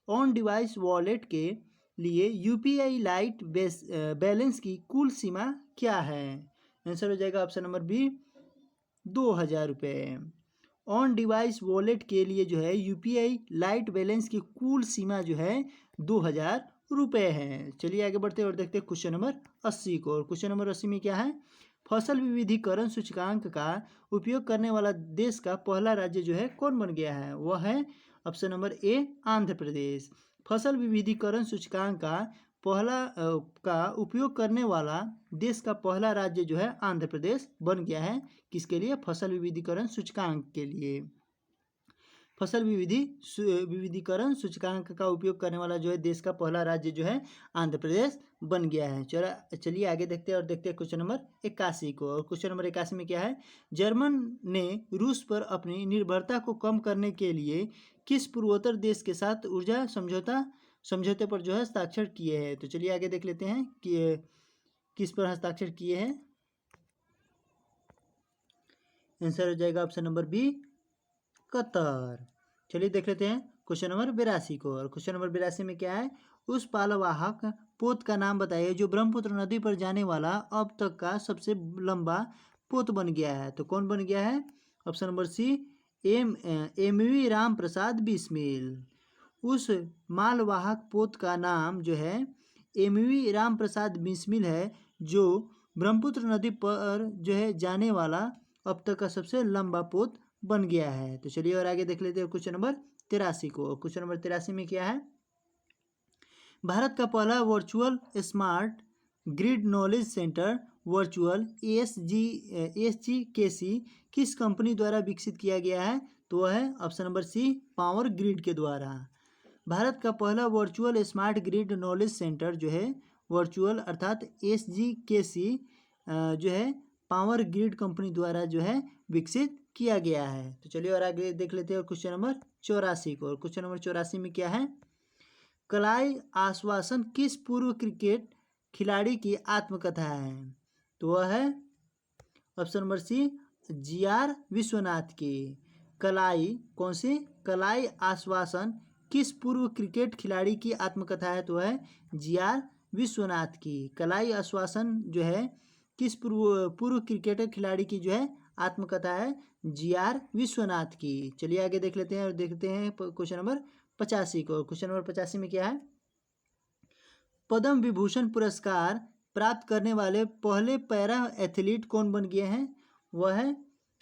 ऑन डिवाइस वॉलेट के लिए UPI लाइट बैलेंस की कुल सीमा क्या है? आंसर हो जाएगा ऑप्शन नंबर बी 2000 रुपये। ऑन डिवाइस वॉलेट के लिए जो है UPI लाइट बैलेंस की कुल सीमा जो है 2000 रुपये है। चलिए आगे बढ़ते हैं और देखते हैं क्वेश्चन नंबर 80 को। और क्वेश्चन नंबर 80 में क्या है, फसल विविधीकरण सूचकांक का उपयोग करने वाला देश का पहला राज्य जो है कौन बन गया है? वह है ऑप्शन नंबर ए आंध्र प्रदेश। फसल विविधीकरण सूचकांक का उपयोग करने वाला देश का पहला राज्य जो है आंध्र प्रदेश बन गया है। किसके लिए? फसल विविधीकरण सूचकांक के लिए। फसल विविधीकरण सूचकांक का उपयोग करने वाला जो है देश का पहला राज्य जो है आंध्र प्रदेश बन गया है। चलिए आगे देखते हैं और देखते हैं क्वेश्चन नंबर 81 को। और क्वेश्चन नंबर 81 में क्या है, जर्मन ने रूस पर अपनी निर्भरता को कम करने के लिए किस पूर्वोत्तर देश के साथ ऊर्जा समझौते पर जो है हस्ताक्षर किए हैं? तो चलिए आगे देख लेते हैं कि किस पर हस्ताक्षर किए हैं। आंसर हो जाएगा ऑप्शन नंबर बी कतर। चलिए देख लेते हैं क्वेश्चन नंबर 82 को। और क्वेश्चन नंबर 82 में क्या है, उस पालवाहक पोत का नाम बताइए जो ब्रह्मपुत्र नदी पर जाने वाला अब तक का सबसे लंबा पोत बन गया है? तो कौन बन गया है? Option number C MV Ram Prasad Bismil. उस मालवाहक पोत का नाम जो है MV राम प्रसाद बिस्मिल है, जो ब्रह्मपुत्र नदी पर जो है जाने वाला अब तक का सबसे लंबा पोत बन गया है। तो चलिए और आगे देख लेते हैं क्वेश्चन नंबर 83 को। क्वेश्चन नंबर 83 में क्या है, भारत का पहला virtual smart grid knowledge centre virtual SGKC किस कंपनी द्वारा विकसित किया गया है? तो वह है option number C power grid के द्वारा। भारत का पहला virtual smart grid knowledge centre जो है वर्चुअल अर्थात SGKC जो है पावर ग्रिड कंपनी द्वारा जो है विकसित किया गया है। तो चलिए और आगे देख लेते हैं क्वेश्चन नंबर 84 को। और क्वेश्चन नंबर 84 में क्या है, कलाई आश्वासन किस पूर्व क्रिकेट खिलाड़ी की आत्मकथा है? तो वह है option number C GR Vishwanath की। कौन सी? कलाई आश्वासन किस पूर्व क्रिकेट खिलाड़ी की आत्मकथा है? तो है GR विश्वनाथ की। कलाई आश्वासन जो है किस पूर्व क्रिकेटर खिलाड़ी की जो है आत्मकथा है? GR विश्वनाथ की। चलिए आगे देख लेते हैं और देखते हैं क्वेश्चन नंबर 85 को। क्वेश्चन नंबर 85 में क्या है, पद्म विभूषण पुरस्कार प्राप्त करने वाले पहले पैरा एथलीट कौन बन गए हैं? वह है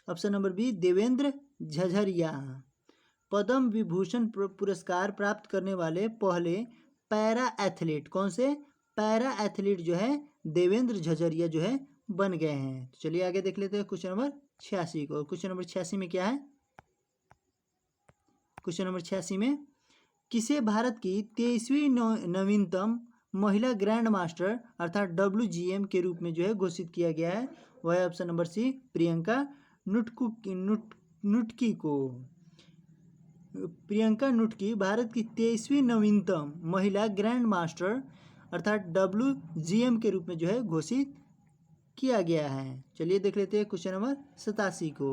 option number B Devendra झझरिया। Padma Vibhushan पुरस्कार प्राप्त करने वाले पहले पैरा एथलीट, कौन से? पैरा एथलीट जो है देवेंद्र झझरिया जो है बन गए हैं। तो चलिए आगे देख लेते हैं क्वेश्चन नंबर 86 को। क्वेश्चन नंबर 86 में क्या है? क्वेश्चन नंबर 86 में किसे भारत की 23वीं नवीनतम महिला ग्रैंड मास्टर अर्थात WGM के रूप में जो है घोषित किया गया है? वह है ऑप्शन नंबर सी प्रियंका नुटकी को। प्रियंका नुटकी भारत की 23वीं नवीनतम महिला ग्रैंड मास्टर अर्थात WGM के रूप में जो है घोषित किया गया है। चलिए देख लेते हैं क्वेश्चन नंबर 87 को।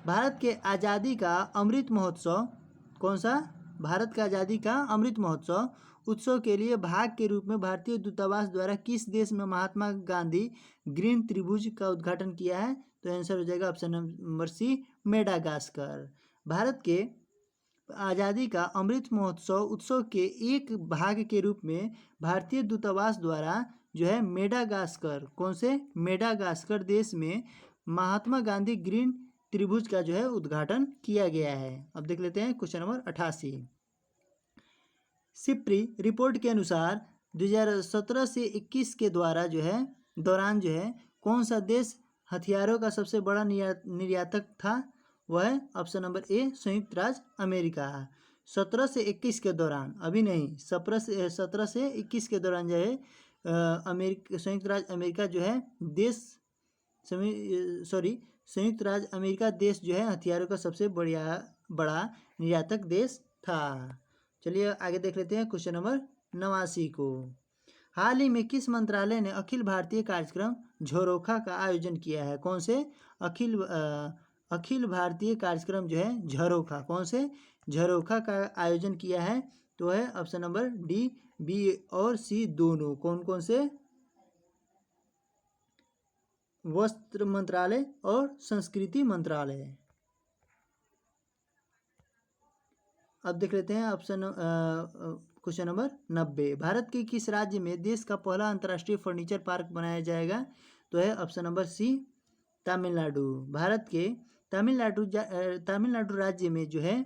भारत के आज़ादी का अमृत महोत्सव कौन सा? भारत का आज़ादी का अमृत महोत्सव उत्सव के लिए भाग के रूप में भारतीय दूतावास द्वारा किस देश में महात्मा गांधी ग्रीन त्रिभुज का उद्घाटन किया है? तो आंसर हो जाएगा option number C Madagascar. Bharat के आज़ादी का अमृत महोत्सव उत्सव के एक भाग के रूप में भारतीय दूतावास द्वारा जो है मेडागास्कर, कौन से? मेडागास्कर देश में महात्मा गांधी ग्रीन त्रिभुज का जो है उद्घाटन किया गया है। अब देख लेते हैं क्वेश्चन नंबर 88। सिप्री रिपोर्ट के अनुसार 2017 से 21 के दौरान जो है कौन सा देश हथियारों का सबसे बड़ा निर्यातक था? वह है ऑप्शन नंबर ए संयुक्त राज्य अमेरिका। 17 से 21 के दौरान, अभी नहीं, 17 से 21 के दौरान जो है संयुक्त राज्य अमेरिका जो है संयुक्त राज्य अमेरिका देश जो है हथियारों का सबसे बड़ा निर्यातक देश था। चलिए आगे देख लेते हैं क्वेश्चन नंबर 89 को। हाल ही में किस मंत्रालय ने अखिल भारतीय कार्यक्रम झरोखा का आयोजन किया है? कौन से? अखिल भारतीय कार्यक्रम जो है झरोखा, कौन से? झरोखा का आयोजन किया है। तो है ऑप्शन नंबर डी, बी और सी दोनों। कौन कौन से? वस्त्र मंत्रालय और संस्कृति मंत्रालय। अब देख लेते हैं ऑप्शन क्वेश्चन नंबर 90। भारत के किस राज्य में देश का पहला अंतर्राष्ट्रीय फर्नीचर पार्क बनाया जाएगा? तो है option number C Tamil Nadu. Bharat के तमिलनाडु राज्य में जो है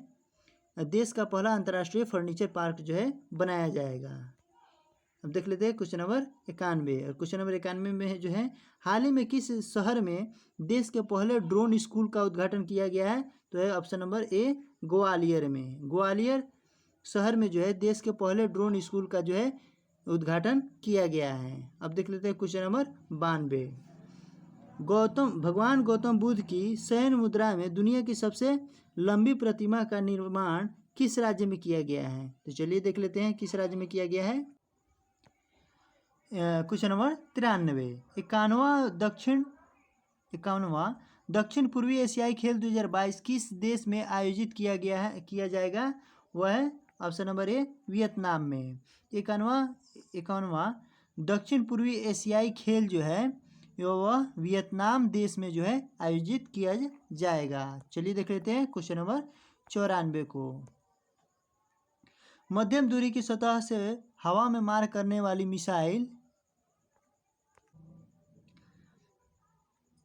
देश का पहला अंतर्राष्ट्रीय फर्नीचर पार्क जो है बनाया जाएगा। अब देख लेते हैं क्वेश्चन नंबर 91। और क्वेश्चन नंबर 91 में जो है हाल ही में किस शहर में देश के पहले ड्रोन स्कूल का उद्घाटन किया गया है? तो है ऑप्शन नंबर ए ग्वालियर में। ग्वालियर शहर में जो है देश के पहले ड्रोन स्कूल का जो है उद्घाटन किया गया है। अब देख लेते हैं क्वेश्चन नंबर 92। भगवान गौतम बुद्ध की शयन मुद्रा में दुनिया की सबसे लंबी प्रतिमा का निर्माण किस राज्य में किया गया है? तो चलिए देख लेते हैं किस राज्य में किया गया है। Question number 93। 51वां दक्षिण पूर्वी एशियाई खेल 2022 किस देश में आयोजित किया जाएगा? वह है ऑप्शन नंबर ए वियतनाम में। 51वां दक्षिण पूर्वी एशियाई खेल जो है वह वियतनाम देश में जो है आयोजित किया जाएगा। चलिए देख लेते हैं क्वेश्चन नंबर 94 को। मध्यम दूरी की सतह से हवा में मार करने वाली मिसाइल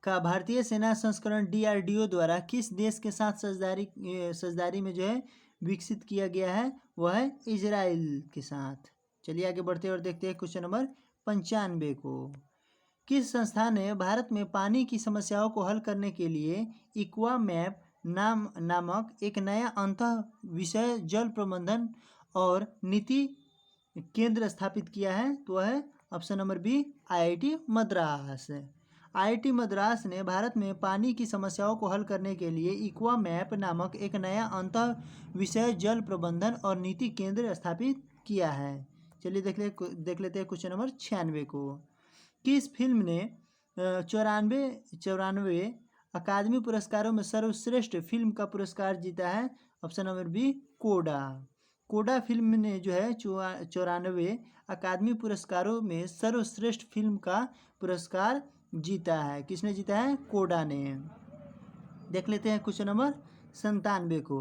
का भारतीय सेना संस्करण DRDO द्वारा किस देश के साथ साझेदारी में जो है विकसित किया गया है? वह है इजराइल के साथ। चलिए आगे बढ़ते हैं और देखते हैं क्वेश्चन नंबर 95 को। किस संस्था ने भारत में पानी की समस्याओं को हल करने के लिए इक्वामैप नामक एक नया अंतः विषय जल प्रबंधन और नीति केंद्र स्थापित किया है? तो वह है option number B IIT Madras. IIT Madras ने भारत में पानी की समस्याओं को हल करने के लिए इक्वामैप नामक एक नया अंतः विषय जल प्रबंधन और नीति केंद्र स्थापित किया है। चलिए देख लेते हैं क्वेश्चन नंबर 96 को। किस फिल्म ने 94 अकादमी पुरस्कारों में सर्वश्रेष्ठ फिल्म का पुरस्कार जीता है? ऑप्शन नंबर बी कोडा। कोडा फिल्म ने जो है 94 अकादमी पुरस्कारों में सर्वश्रेष्ठ फिल्म का पुरस्कार जीता है। किसने जीता है? कोडा ने। देख लेते हैं क्वेश्चन नंबर 97 को।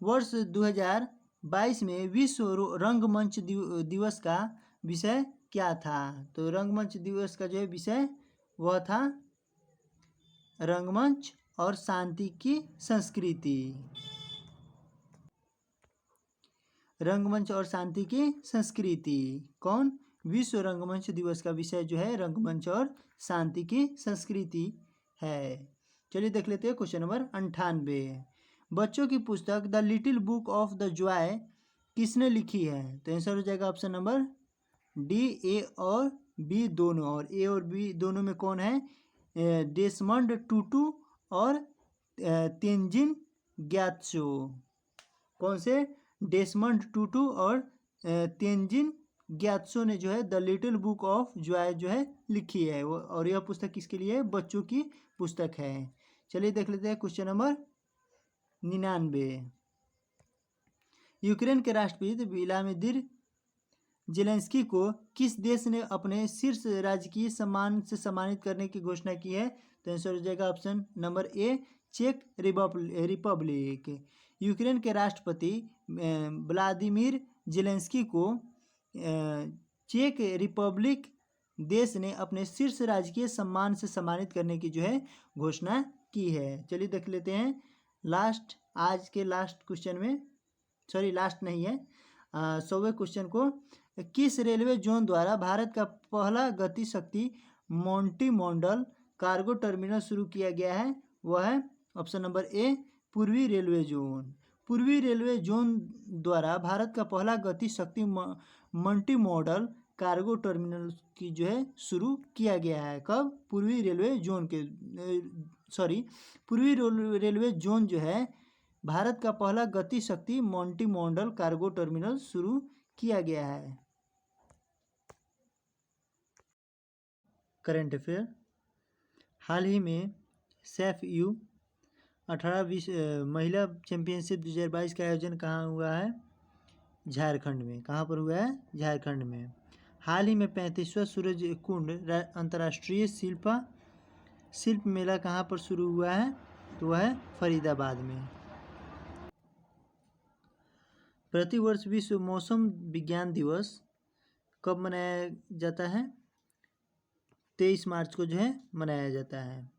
वर्ष 2022 में विश्व रंगमंच दिवस का विषय क्या था? तो रंगमंच दिवस का जो है विषय वह था रंगमंच और शांति की संस्कृति। रंगमंच और शांति की संस्कृति। कौन? विश्व रंगमंच दिवस का विषय जो है रंगमंच और शांति की संस्कृति है। चलिए देख लेते हैं क्वेश्चन नंबर 98। बच्चों की पुस्तक the little book of the Joy किसने लिखी है? तो आंसर हो जाएगा ऑप्शन नंबर डी, ए और बी दोनों। और ए और बी दोनों में कौन है? डेसमंड टूटू और तेंजिन ग्यात्सो। कौन से? डेसमंड टूटू और तेंजिन ग्यात्सो ने जो है the little book of Joy जो है लिखी है वो। और यह पुस्तक किसके लिए? बच्चों की पुस्तक है। चलिए देख लेते हैं क्वेश्चन नंबर 99। यूक्रेन के राष्ट्रपति व्लादिमीर जेलेंस्की को किस देश ने अपने शीर्ष राजकीय सम्मान से सम्मानित करने की घोषणा की है? तो आंसर हो जाएगा ऑप्शन नंबर ए, चेक रिपब्लिक। यूक्रेन के राष्ट्रपति व्लादिमीर जेलेंस्की को चेक रिपब्लिक देश ने अपने शीर्ष राजकीय सम्मान से सम्मानित करने की जो है घोषणा की है। चलिए देख लेते हैं लास्ट, आज के लास्ट क्वेश्चन में, सॉरी लास्ट नहीं है, 100वें क्वेश्चन को। किस रेलवे जोन द्वारा भारत का पहला गति शक्ति मोंटी मॉडल कार्गो टर्मिनल शुरू किया गया है? वह है ऑप्शन नंबर ए, पूर्वी रेलवे जोन। पूर्वी रेलवे जोन द्वारा भारत का पहला गति शक्ति मल्टी मॉडल कार्गो टर्मिनल की जो है शुरू किया गया है। कब? पूर्वी रेलवे जोन के, सॉरी पूर्वी रेलवे जोन जो है भारत का पहला गति शक्ति मोंटी मॉडल कार्गो टर्मिनल शुरू किया गया है। Current affair. हाल ही में सैफ यू 18-20 महिला चैंपियनशिप 2022 का आयोजन कहाँ हुआ है? झारखंड में। कहाँ पर हुआ है? झारखंड में। हाल ही में 35वां सूरज कुंड अंतर्राष्ट्रीय शिल्प मेला कहाँ पर शुरू हुआ है? तो वह है फरीदाबाद में। प्रतिवर्ष विश्व मौसम विज्ञान दिवस कब मनाया जाता है? 23 मार्च को जो है मनाया जाता है।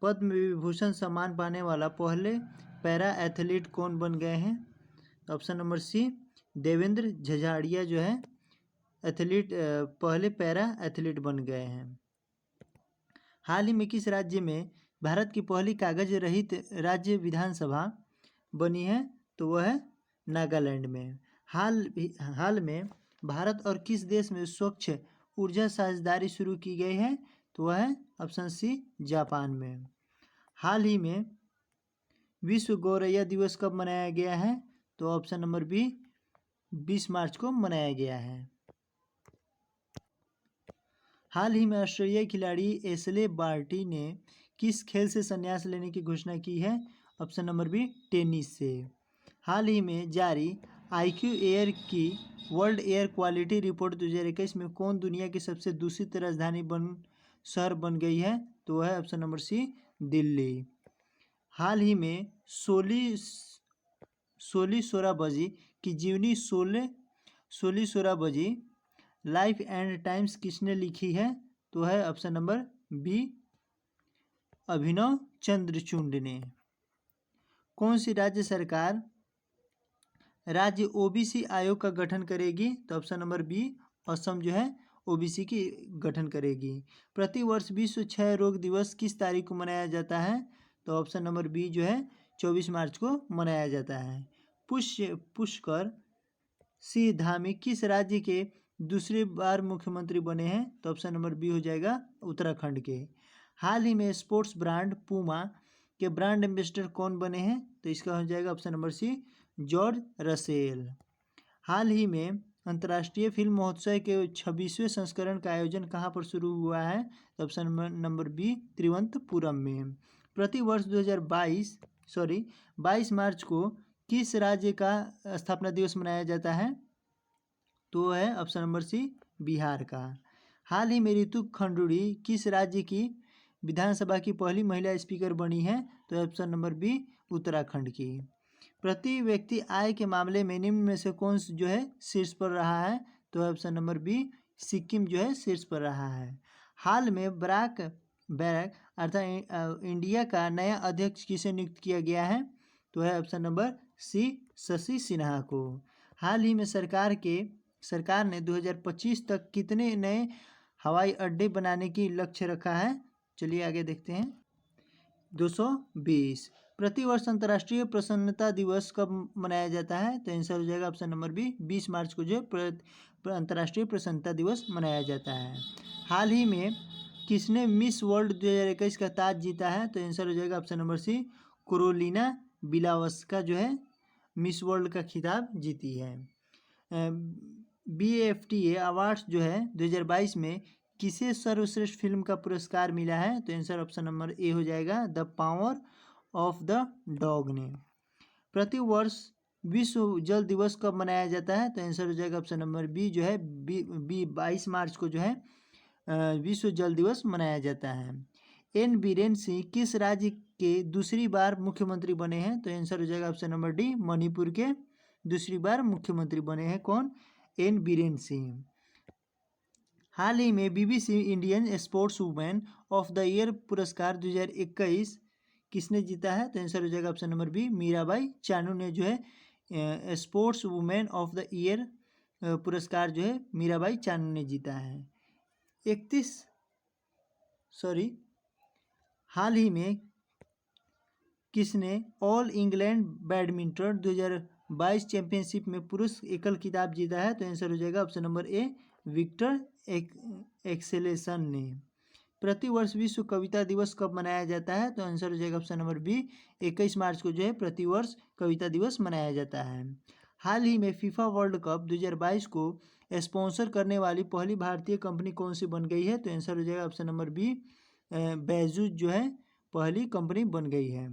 पद्म विभूषण सम्मान पाने वाला पहले पैरा एथलीट कौन बन गए हैं? ऑप्शन नंबर सी, देवेंद्र झझाड़िया जो है एथलीट, पहले पैरा एथलीट बन गए हैं। हाल ही में किस राज्य में भारत की पहली कागज रहित राज्य विधानसभा बनी है? तो वह है नागालैंड में। हाल में भारत और किस देश में स्वच्छ ऊर्जा साझेदारी शुरू की गई है? तो वह है ऑप्शन सी, जापान में। हाल ही में विश्व गौरैया दिवस कब मनाया गया है? तो ऑप्शन नंबर बी, 20 मार्च को मनाया गया है। हाल ही में ऑस्ट्रेलियाई खिलाड़ी एशले बार्टी ने किस खेल से संन्यास लेने की घोषणा की है? ऑप्शन नंबर बी, टेनिस से। हाल ही में जारी IQ एयर की वर्ल्ड एयर क्वालिटी रिपोर्ट 2021 में कौन दुनिया की सबसे दूषित राजधानी शहर बन गई है? तो वह है ऑप्शन नंबर सी, दिल्ली। हाल ही में सोली सोराबजी की जीवनी Soli Sorabjee life and times किसने लिखी है? तो है ऑप्शन नंबर बी, अभिनव चंद्रचूड ने। कौन सी राज्य सरकार राज्य OBC आयोग का गठन करेगी? तो ऑप्शन नंबर बी, असम जो है OBC की गठन करेगी। प्रतिवर्ष विश्व क्षय रोग दिवस किस तारीख को मनाया जाता है? तो ऑप्शन नंबर बी जो है 24 मार्च को मनाया जाता है। पुष्कर सिंह धामी किस राज्य के दूसरी बार मुख्यमंत्री बने हैं? तो ऑप्शन नंबर बी हो जाएगा उत्तराखंड के। हाल ही में स्पोर्ट्स ब्रांड पूमा के ब्रांड एम्बेसडर कौन बने हैं? तो इसका हो जाएगा option number C, George Russell. हाल ही में अंतर्राष्ट्रीय फिल्म महोत्सव के 26वें संस्करण का आयोजन कहाँ पर शुरू हुआ है? तो ऑप्शन नंबर बी, तिरुवनंतपुरम में। प्रतिवर्ष 22 मार्च को किस राज्य का स्थापना दिवस मनाया जाता है? तो है ऑप्शन नंबर सी, बिहार का। हाल ही में रितु खंडूड़ी किस राज्य की विधानसभा की पहली महिला स्पीकर बनी है? तो ऑप्शन नंबर बी, उत्तराखंड की। प्रति व्यक्ति आय के मामले में निम्न में से कौन जो है शीर्ष पर रहा है? तो ऑप्शन नंबर बी, सिक्किम जो है शीर्ष पर रहा है। हाल में बैरक अर्थात इंडिया का नया अध्यक्ष किसे नियुक्त किया गया है? तो है option number C, Shashi Sinha को। हाल ही में सरकार ने 2025 तक कितने नए हवाई अड्डे बनाने की लक्ष्य रखा है? चलिए आगे देखते हैं। 220। प्रतिवर्ष अंतर्राष्ट्रीय प्रसन्नता दिवस कब मनाया जाता है? तो आंसर हो जाएगा ऑप्शन नंबर बी, 20 मार्च को जो है अंतर्राष्ट्रीय प्रसन्नता दिवस मनाया जाता है। हाल ही में किसने मिस वर्ल्ड 2021 का ताज जीता है? तो आंसर हो जाएगा ऑप्शन नंबर सी, कोरोलिना बिलावस्का जो है मिस वर्ल्ड का खिताब जीती है। BAFTA अवार्ड्स जो है 2022 में किसे सर्वश्रेष्ठ फिल्म का पुरस्कार मिला है? तो आंसर ऑप्शन नंबर ए हो जाएगा, the power of the dog ने। प्रतिवर्ष विश्व जल दिवस कब मनाया जाता है? तो आंसर हो जाएगा ऑप्शन नंबर बी जो है 22 मार्च को जो है विश्व जल दिवस मनाया जाता है। एन बीरेन सिंह किस राज्य के दूसरी बार मुख्यमंत्री बने हैं? तो आंसर हो जाएगा ऑप्शन नंबर डी, मणिपुर के दूसरी बार मुख्यमंत्री बने हैं। कौन? एन बीरेन सिंह। हाल ही में BBC Indian sports women of the year पुरस्कार 2021 किसने जीता है? तो आंसर हो जाएगा option number B, Mirabai Chanu ने जो है sports women of the year पुरस्कार जो है मीराबाई चानू ने जीता है। हाल ही में किसने ऑल इंग्लैंड बैडमिंटन 2022 चैंपियनशिप में पुरुष एकल खिताब जीता है? तो आंसर हो जाएगा ऑप्शन नंबर ए, विक्टर एक्सेलेसन ने। प्रतिवर्ष विश्व कविता दिवस कब मनाया जाता है? तो आंसर हो जाएगा ऑप्शन नंबर बी, 21 मार्च को जो है प्रतिवर्ष कविता दिवस मनाया जाता है। हाल ही में फीफा वर्ल्ड कप 2022 को स्पॉन्सर करने वाली पहली भारतीय कंपनी कौन सी बन गई है? तो आंसर हो जाएगा ऑप्शन नंबर बी, बैजू जो है पहली कंपनी बन गई है।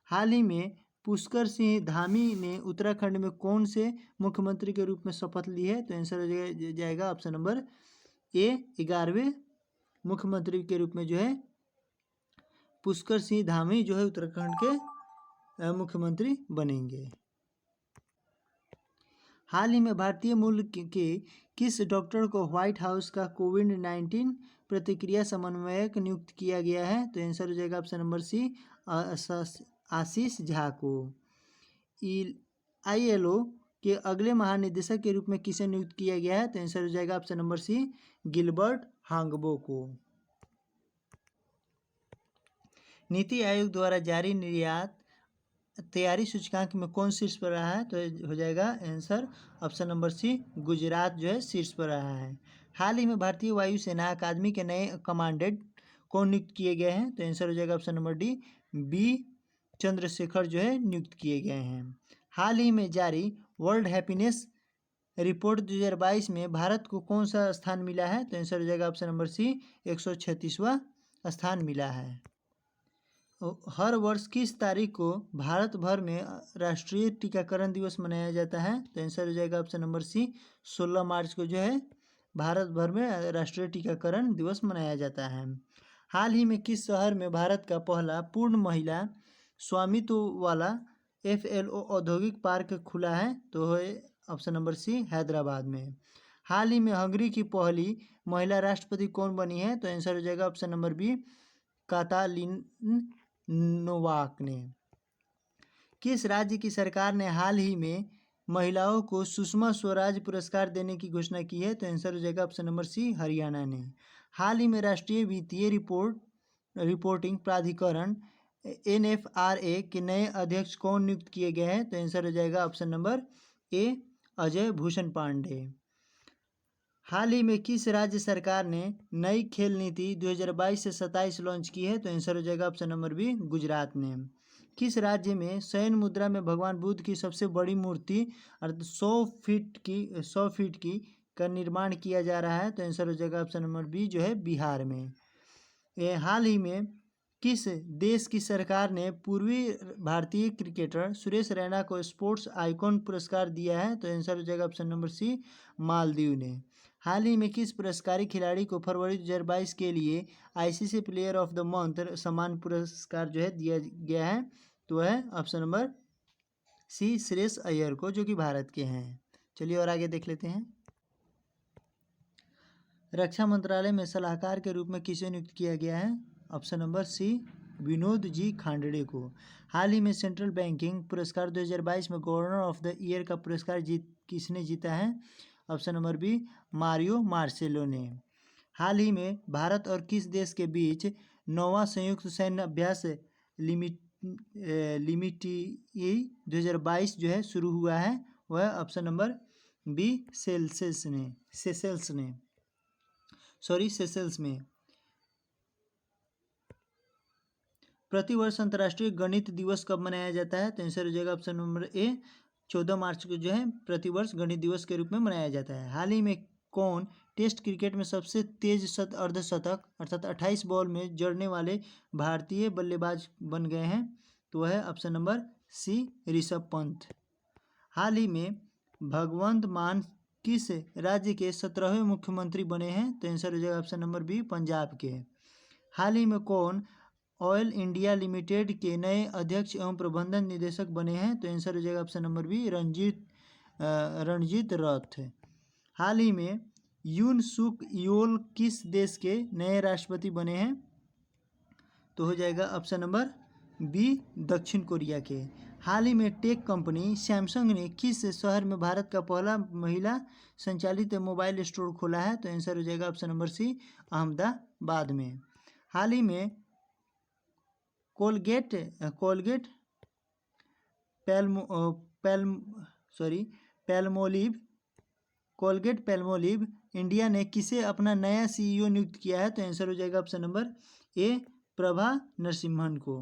हाल ही में पुष्कर सिंह धामी ने उत्तराखंड में कौन से मुख्यमंत्री के रूप में शपथ ली है? तो आंसर हो जाएगा ऑप्शन नंबर ए, 11वें मुख्यमंत्री के रूप में जो है पुष्कर सिंह धामी जो है उत्तराखंड के मुख्यमंत्री बनेंगे। हाल ही में भारतीय मूल के किस डॉक्टर को व्हाइट हाउस का कोविड-19 प्रतिक्रिया समन्वयक नियुक्त किया गया है? तो आंसर हो जाएगा ऑप्शन नंबर सी, आशीष झा को। ILO के अगले महानिदेशक के रूप में किसे नियुक्त किया गया है? तो आंसर हो जाएगा ऑप्शन नंबर सी, गिलबर्ट हांगबो को। नीति आयोग द्वारा जारी निर्यात तैयारी सूचकांक में कौन शीर्ष पर रहा है? तो हो जाएगा answer option number C, Gujarat जो है शीर्ष पर रहा है। हाल ही में भारतीय वायुसेना अकादमी के नए कमांडेंट कौन नियुक्त किए गए हैं? तो आंसर हो जाएगा option number D, B Chandrashekhar जो है नियुक्त किए गए हैं। हाल ही में जारी वर्ल्ड हैप्पीनेस रिपोर्ट 2022 में भारत को कौन सा स्थान मिला है? तो आंसर हो जाएगा ऑप्शन नंबर सी, 136वां स्थान मिला है। हर वर्ष किस तारीख को भारत भर में राष्ट्रीय टीकाकरण दिवस मनाया जाता है? तो आंसर हो जाएगा ऑप्शन नंबर सी, 16 मार्च को जो है भारत भर में राष्ट्रीय टीकाकरण दिवस मनाया जाता है। हाल ही में किस शहर में भारत का पहला पूर्ण महिला स्वामित्व वाला FLO औद्योगिक पार्क खुला है? तो है ऑप्शन नंबर सी, हैदराबाद में। हाल ही में हंगरी की पहली महिला राष्ट्रपति कौन बनी है? तो आंसर हो जाएगा ऑप्शन नंबर बी, कातालिन नोवाक ने। किस राज्य की सरकार ने हाल ही में महिलाओं को सुषमा स्वराज पुरस्कार देने की घोषणा की है? तो आंसर हो जाएगा ऑप्शन नंबर सी, हरियाणा ने। हाल ही में राष्ट्रीय वित्तीय रिपोर्टिंग प्राधिकरण NFRA के नए अध्यक्ष कौन नियुक्त किए गए हैं? तो आंसर हो जाएगा option number A, Ajay Bhushan Pande. हाल ही में किस राज्य सरकार ने नई खेल नीति 2022 से 27 लॉन्च की है? तो आंसर हो जाएगा ऑप्शन नंबर बी, गुजरात ने। किस राज्य में शयन मुद्रा में भगवान बुद्ध की सबसे बड़ी मूर्ति अर्थात 100 फीट की का निर्माण किया जा रहा है? तो आंसर हो जाएगा ऑप्शन नंबर बी जो है बिहार में। हाल ही में किस देश की सरकार ने पूर्वी भारतीय क्रिकेटर सुरेश रैना को स्पोर्ट्स आइकॉन पुरस्कार दिया है? तो आंसर हो जाएगा ऑप्शन नंबर सी, मालदीव ने। हाल ही में किस पुरस्कारी खिलाड़ी को फरवरी 2022 के लिए ICC player of the month सम्मान पुरस्कार जो है दिया गया है? तो है option number C, Shreyas Iyer को, जो कि भारत के हैं। चलिए और आगे देख लेते हैं। रक्षा मंत्रालय में सलाहकार के रूप में किसे नियुक्त किया गया है? ऑप्शन नंबर सी, विनोद जी खांडे को। हाल ही में सेंट्रल बैंकिंग पुरस्कार 2022 में गवर्नर ऑफ द ईयर का पुरस्कार किसने जीता है? Option number B Mario Marcelo ने। हाल ही में भारत और किस देश के बीच 9वां संयुक्त सैन्य अभ्यास लिमिटी 2022 जो है शुरू हुआ है? वह ऑप्शन नंबर बी सेशेल्स में। प्रतिवर्ष अंतर्राष्ट्रीय गणित दिवस कब मनाया जाता है? तो आंसर हो जाएगा ऑप्शन नंबर ए 14 मार्च को जो है प्रतिवर्ष गणित दिवस के रूप में मनाया जाता है। हाल ही में कौन टेस्ट क्रिकेट में सबसे तेज अर्धशतक अर्थात 28 बॉल में जड़ने वाले भारतीय बल्लेबाज बन गए हैं? तो वह है option number C Rishabh Pant. हाल ही में भगवंत मान किस राज्य के 17वें मुख्यमंत्री बने हैं? तो आंसर हो जाएगा ऑप्शन नंबर बी पंजाब के। हाल ही में कौन ऑयल इंडिया लिमिटेड के नए अध्यक्ष एवं प्रबंधन निदेशक बने हैं? तो आंसर हो जाएगा ऑप्शन नंबर बी रणजीत रथ। हाल ही में यून सुक योल किस देश के नए राष्ट्रपति बने हैं? तो हो जाएगा ऑप्शन नंबर बी दक्षिण कोरिया के। हाल ही में टेक कंपनी सैमसंग ने किस शहर में भारत का पहला महिला संचालित मोबाइल स्टोर खोला है? तो आंसर हो जाएगा ऑप्शन नंबर सी अहमदाबाद में। हाल ही में कोलगेट पैल्मोलिव इंडिया ने किसे अपना नया सीईओ नियुक्त किया है? तो आंसर हो जाएगा ऑप्शन नंबर ए प्रभा नरसिम्हन को।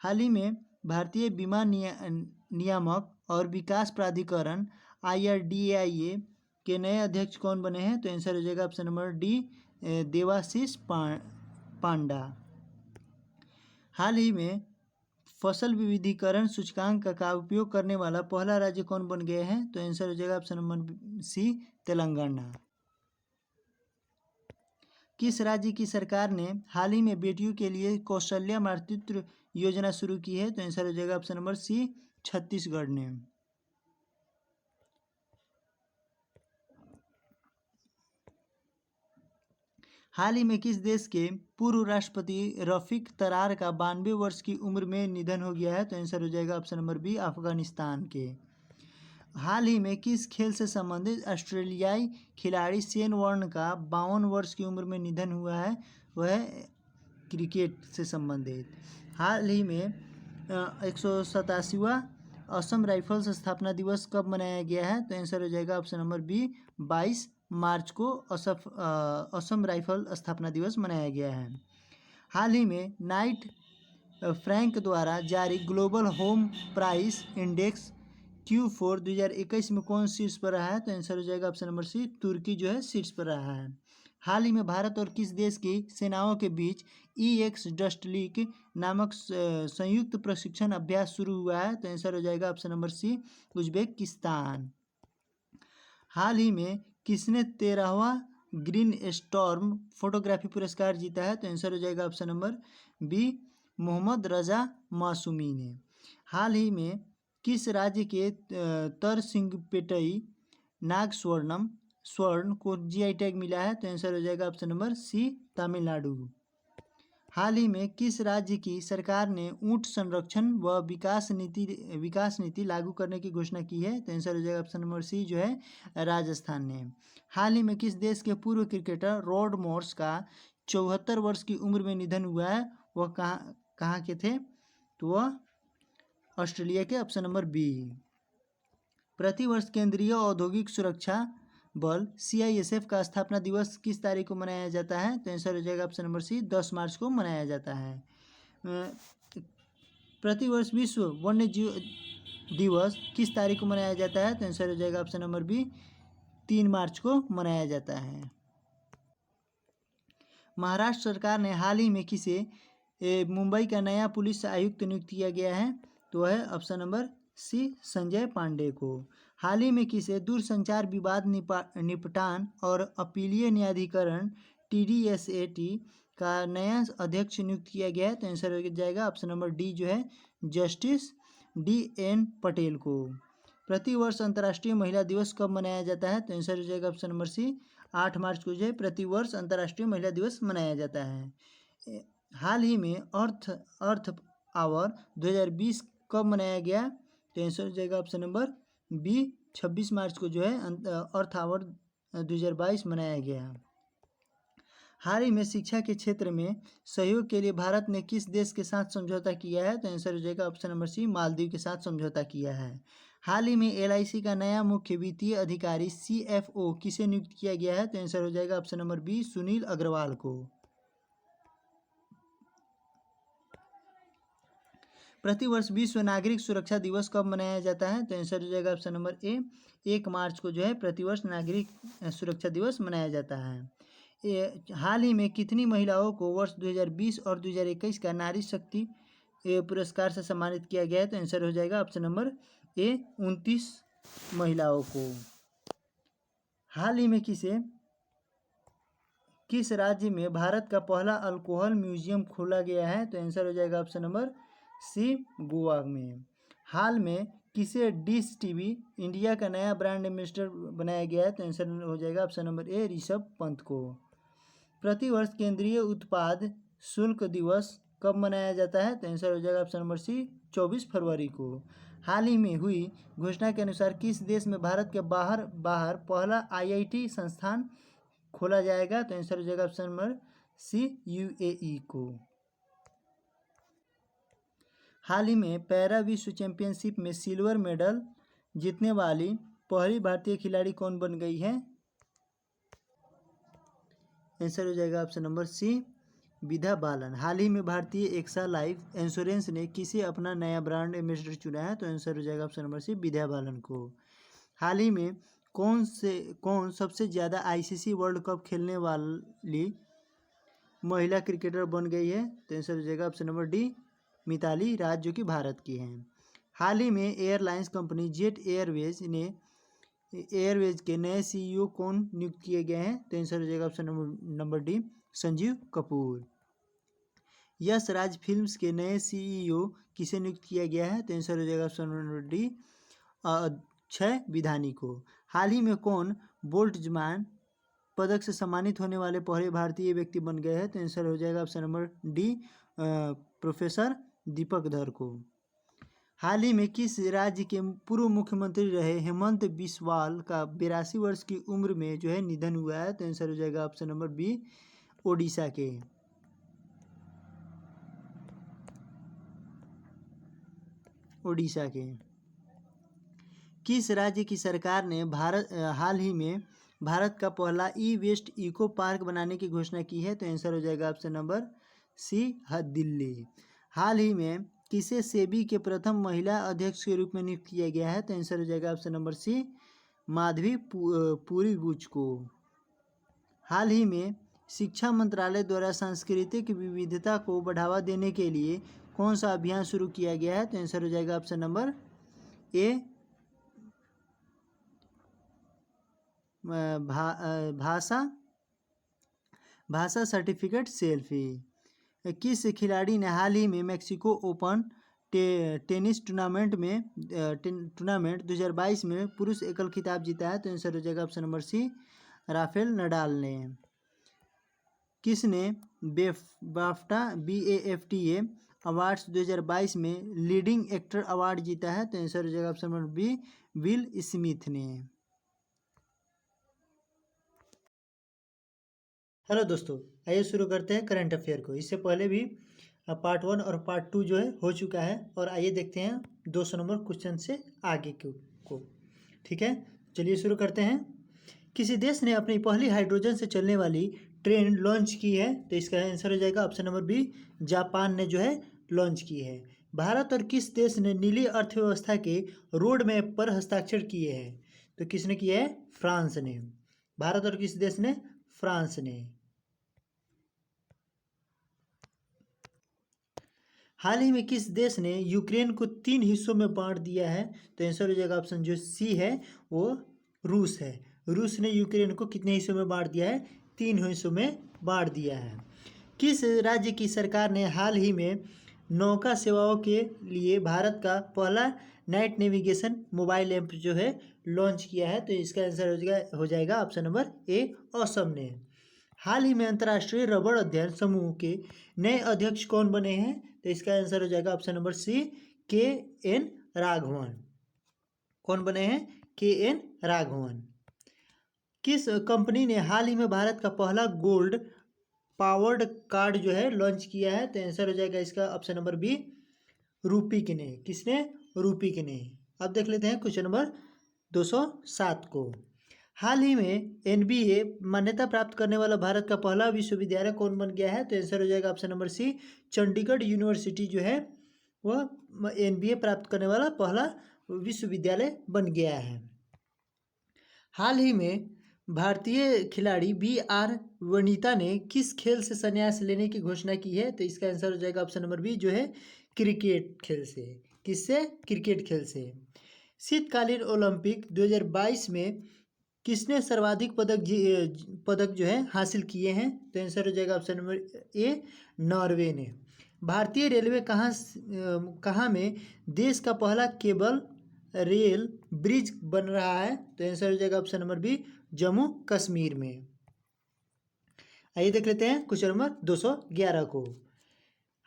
हाल ही में भारतीय बीमा नियामक और विकास प्राधिकरण IRDAI के नए अध्यक्ष कौन बने हैं? तो आंसर हो जाएगा ऑप्शन नंबर डी देवाशीष पांडा। हाल ही में फसल विविधीकरण सूचकांक का उपयोग करने वाला पहला राज्य कौन बन गए हैं? तो आंसर हो जाएगा ऑप्शन नंबर सी तेलंगाना। किस राज्य की सरकार ने हाल ही में बेटियों के लिए कौशल्या मातृत्व योजना शुरू की है? तो आंसर हो जाएगा ऑप्शन नंबर सी छत्तीसगढ़ ने। हाल ही में किस देश के पूर्व राष्ट्रपति रफीक तरार का 92 वर्ष की उम्र में निधन हो गया है? तो आंसर हो जाएगा ऑप्शन नंबर बी अफगानिस्तान के। हाल ही में किस खेल से संबंधित ऑस्ट्रेलियाई खिलाड़ी शेन वॉर्न का 52 वर्ष की उम्र में निधन हुआ है? वह क्रिकेट से संबंधित। हाल ही में 187वां असम राइफल्स स्थापना दिवस कब मनाया गया है? तो आंसर हो जाएगा ऑप्शन नंबर बी 22 मार्च को असम राइफल स्थापना दिवस मनाया गया है। हाल ही में नाइट फ्रैंक द्वारा जारी global home price index Q4 2021 में कौन शीर्ष पर रहा है? तो आंसर हो जाएगा ऑप्शन नंबर सी तुर्की जो है शीर्ष पर रहा है। हाल ही में भारत और किस देश की सेनाओं के बीच EX डस्टलीक नामक संयुक्त प्रशिक्षण अभ्यास शुरू हुआ है? तो आंसर हो जाएगा ऑप्शन नंबर सी उज्बेकिस्तान। हाल ही में किसने 13वां ग्रीन स्टॉर्म फोटोग्राफी पुरस्कार जीता है? तो आंसर हो जाएगा ऑप्शन नंबर बी मोहम्मद रजा मासूमी ने। हाल ही में किस राज्य के तरसिंगपेटई नाग स्वर्ण को GI टैग मिला है? तो आंसर हो जाएगा ऑप्शन नंबर सी तमिलनाडु। हाल ही में किस राज्य की सरकार ने ऊंट संरक्षण व विकास नीति लागू करने की घोषणा की है? तो आंसर हो जाएगा ऑप्शन नंबर सी जो है राजस्थान ने। हाल ही में किस देश के पूर्व क्रिकेटर रॉड मॉर्स का 74 वर्ष की उम्र में निधन हुआ है? वह कहाँ के थे? तो वह ऑस्ट्रेलिया के ऑप्शन नंबर बी। प्रतिवर्ष केंद्रीय औद्योगिक सुरक्षा बल CISF का स्थापना दिवस किस तारीख को मनाया जाता है? तो आंसर हो जाएगा ऑप्शन नंबर सी 10 मार्च को मनाया जाता है। प्रतिवर्ष विश्व वन्य जीव दिवस किस तारीख को मनाया जाता है? तो आंसर हो जाएगा ऑप्शन नंबर बी 3 मार्च को मनाया जाता है। महाराष्ट्र सरकार ने हाल ही में किसे मुंबई का नया पुलिस आयुक्त नियुक्त किया गया है? तो है option number C Sanjay Pandey को। हाल ही में किसे दूरसंचार विवाद निपटान और अपीलीय न्यायाधिकरण TDSAT का नया अध्यक्ष नियुक्त किया गया है? तो आंसर हो जाएगा ऑप्शन नंबर डी जो है जस्टिस DN पटेल को। प्रतिवर्ष अंतर्राष्ट्रीय महिला दिवस कब मनाया जाता है? तो आंसर हो जाएगा ऑप्शन नंबर सी 8 मार्च को जो है प्रतिवर्ष अंतर्राष्ट्रीय महिला दिवस मनाया जाता है। हाल ही में अर्थ आवर 2020 कब मनाया गया? तो आंसर हो जाएगा ऑप्शन नंबर बी 26 मार्च को जो है अर्थ आवर 2022 मनाया गया। हाल ही में शिक्षा के क्षेत्र में सहयोग के लिए भारत ने किस देश के साथ समझौता किया है? तो आंसर हो जाएगा ऑप्शन नंबर सी, मालदीव के साथ समझौता किया है। हाल ही में LIC का नया मुख्य वित्तीय अधिकारी CFO किसे नियुक्त किया गया है? तो आंसर हो जाएगा option number B, Sunil Agarwal को। प्रतिवर्ष विश्व नागरिक सुरक्षा दिवस कब मनाया जाता है? तो आंसर हो जाएगा ऑप्शन नंबर ए, 1 मार्च को जो है प्रतिवर्ष नागरिक सुरक्षा दिवस मनाया जाता है। हाल ही में कितनी महिलाओं को वर्ष 2020 और 2021 का नारी शक्ति पुरस्कार से सम्मानित किया गया है? तो आंसर हो जाएगा ऑप्शन नंबर ए, 29 महिलाओं को। हाल ही में किस राज्य में भारत का पहला अल्कोहल म्यूजियम खोला गया है? तो आंसर हो जाएगा ऑप्शन नंबर सी, गोवा में। हाल में किसे डिश टीवी इंडिया का नया ब्रांड एम्बेसडर बनाया गया है? तो आंसर हो जाएगा ऑप्शन नंबर ए, ऋषभ पंत को। प्रतिवर्ष केंद्रीय उत्पाद शुल्क दिवस कब मनाया जाता है? तो आंसर हो जाएगा ऑप्शन नंबर सी, 24 फरवरी को। हाल ही में हुई घोषणा के अनुसार किस देश में भारत के बाहर पहला IIT संस्थान खोला जाएगा? तो आंसर हो जाएगा ऑप्शन नंबर सी, UAE को। हाल ही में पैरा विश्व चैंपियनशिप में सिल्वर मेडल जीतने वाली पहली भारतीय खिलाड़ी कौन बन गई है? आंसर हो जाएगा ऑप्शन नंबर सी, विद्या बालन। हाल ही में भारतीय एक्सा लाइफ इंश्योरेंस ने किसे अपना नया ब्रांड एम्बेसडर चुना है? तो आंसर हो जाएगा ऑप्शन नंबर सी, विद्या बालन को। हाल ही में कौन सबसे ज़्यादा ICC वर्ल्ड कप खेलने वाली महिला क्रिकेटर बन गई है? तो आंसर हो जाएगा ऑप्शन नंबर डी, मिताली राज, जो कि भारत की हैं। हाल ही में एयरलाइंस कंपनी जेट एयरवेज के नए CEO कौन नियुक्त किए गए हैं? तो आंसर हो जाएगा option number D, Sanjeev Kapoor. Yash Raj films के नए CEO किसे नियुक्त किया गया है? तो आंसर हो जाएगा option number D, Akshay Vidhani को। हाल ही में कौन बोल्ट्जमैन पदक से सम्मानित होने वाले पहले भारतीय व्यक्ति बन गए हैं? तो आंसर हो जाएगा ऑप्शन नंबर डी, प्रोफेसर दीपक धर को। हाल ही में किस राज्य के पूर्व मुख्यमंत्री रहे हेमंत बिस्वाल का 82 वर्ष की उम्र में जो है निधन हुआ है? तो आंसर हो जाएगा ऑप्शन नंबर बी, ओडिशा के। किस राज्य की सरकार ने हाल ही में भारत का पहला ई-वेस्ट इको पार्क बनाने की घोषणा की है? तो आंसर हो जाएगा ऑप्शन नंबर सी, दिल्ली। हाल ही में किसे सेबी के प्रथम महिला अध्यक्ष के रूप में नियुक्त किया गया है? तो आंसर हो जाएगा option number C, Madhabi Puri Buch को। हाल ही में शिक्षा मंत्रालय द्वारा सांस्कृतिक विविधता को बढ़ावा देने के लिए कौन सा अभियान शुरू किया गया है? तो आंसर हो जाएगा ऑप्शन नंबर ए, भाषा सर्टिफिकेट सेल्फी। किस खिलाड़ी ने हाल ही में मैक्सिको ओपन टेनिस टूर्नामेंट 2022 में पुरुष एकल खिताब जीता है? तो आंसर हो जाएगा option number C, Rafael Nadal ने। किसने BAFTA अवार्ड्स 2022 में लीडिंग एक्टर अवार्ड जीता है? तो आंसर हो जाएगा option number B, Will Smith ने। हेलो दोस्तों, आइए शुरू करते हैं करंट अफेयर को। इससे पहले भी पार्ट 1 और पार्ट 2 जो है हो चुका है, और आइए देखते हैं 200 नंबर क्वेश्चन से आगे को। ठीक है, चलिए शुरू करते हैं। किसी देश ने अपनी पहली हाइड्रोजन से चलने वाली ट्रेन लॉन्च की है? तो इसका आंसर हो जाएगा ऑप्शन नंबर बी, जापान ने जो है लॉन्च की है। भारत और किस देश ने नीली अर्थव्यवस्था के रोड मैप पर हस्ताक्षर किए हैं? तो किसने किया है? फ्रांस ने। भारत और किस देश ने? फ्रांस ने। हाल ही में किस देश ने यूक्रेन को 3 हिस्सों में बांट दिया है? तो आंसर हो जाएगा ऑप्शन जो सी है, वो रूस है। रूस ने यूक्रेन को कितने हिस्सों में बांट दिया है? 3 हिस्सों में बांट दिया है। किस राज्य की सरकार ने हाल ही में नौका सेवाओं के लिए भारत का पहला नाइट नेविगेशन मोबाइल ऐप जो है लॉन्च किया है? तो इसका आंसर हो जाएगा ऑप्शन नंबर ए, असम ने। हाल ही में अंतर्राष्ट्रीय रबड़ अध्ययन समूह के नए अध्यक्ष कौन बने हैं? तो इसका आंसर हो जाएगा option number C, KN Raghavan. कौन बने हैं? KN राघवन। किस कंपनी ने हाल ही में भारत का पहला गोल्ड पावर्ड कार्ड जो है लॉन्च किया है? तो आंसर हो जाएगा इसका ऑप्शन नंबर बी, रूपिक ने। किसने? रूपिक ने। अब देख लेते हैं क्वेश्चन नंबर 207 को। हाल ही में NBA मान्यता प्राप्त करने वाला भारत का पहला विश्वविद्यालय कौन बन गया है? तो आंसर हो जाएगा option number C, Chandigarh university जो है वह NBA प्राप्त करने वाला पहला विश्वविद्यालय बन गया है। हाल ही में भारतीय खिलाड़ी BR वनिता ने किस खेल से संन्यास लेने की घोषणा की है? तो इसका आंसर हो जाएगा ऑप्शन नंबर बी, जो है क्रिकेट खेल से। किससे? क्रिकेट खेल से। शीतकालीन ओलंपिक 2022 में किसने सर्वाधिक पदक जो है हासिल किए हैं? तो आंसर हो जाएगा ऑप्शन नंबर ए, नॉर्वे ने। भारतीय रेलवे कहाँ में देश का पहला केबल रेल ब्रिज बन रहा है? तो आंसर हो जाएगा option number B, Jammu Kashmir में। आइए देख लेते हैं क्वेश्चन नंबर 211 को।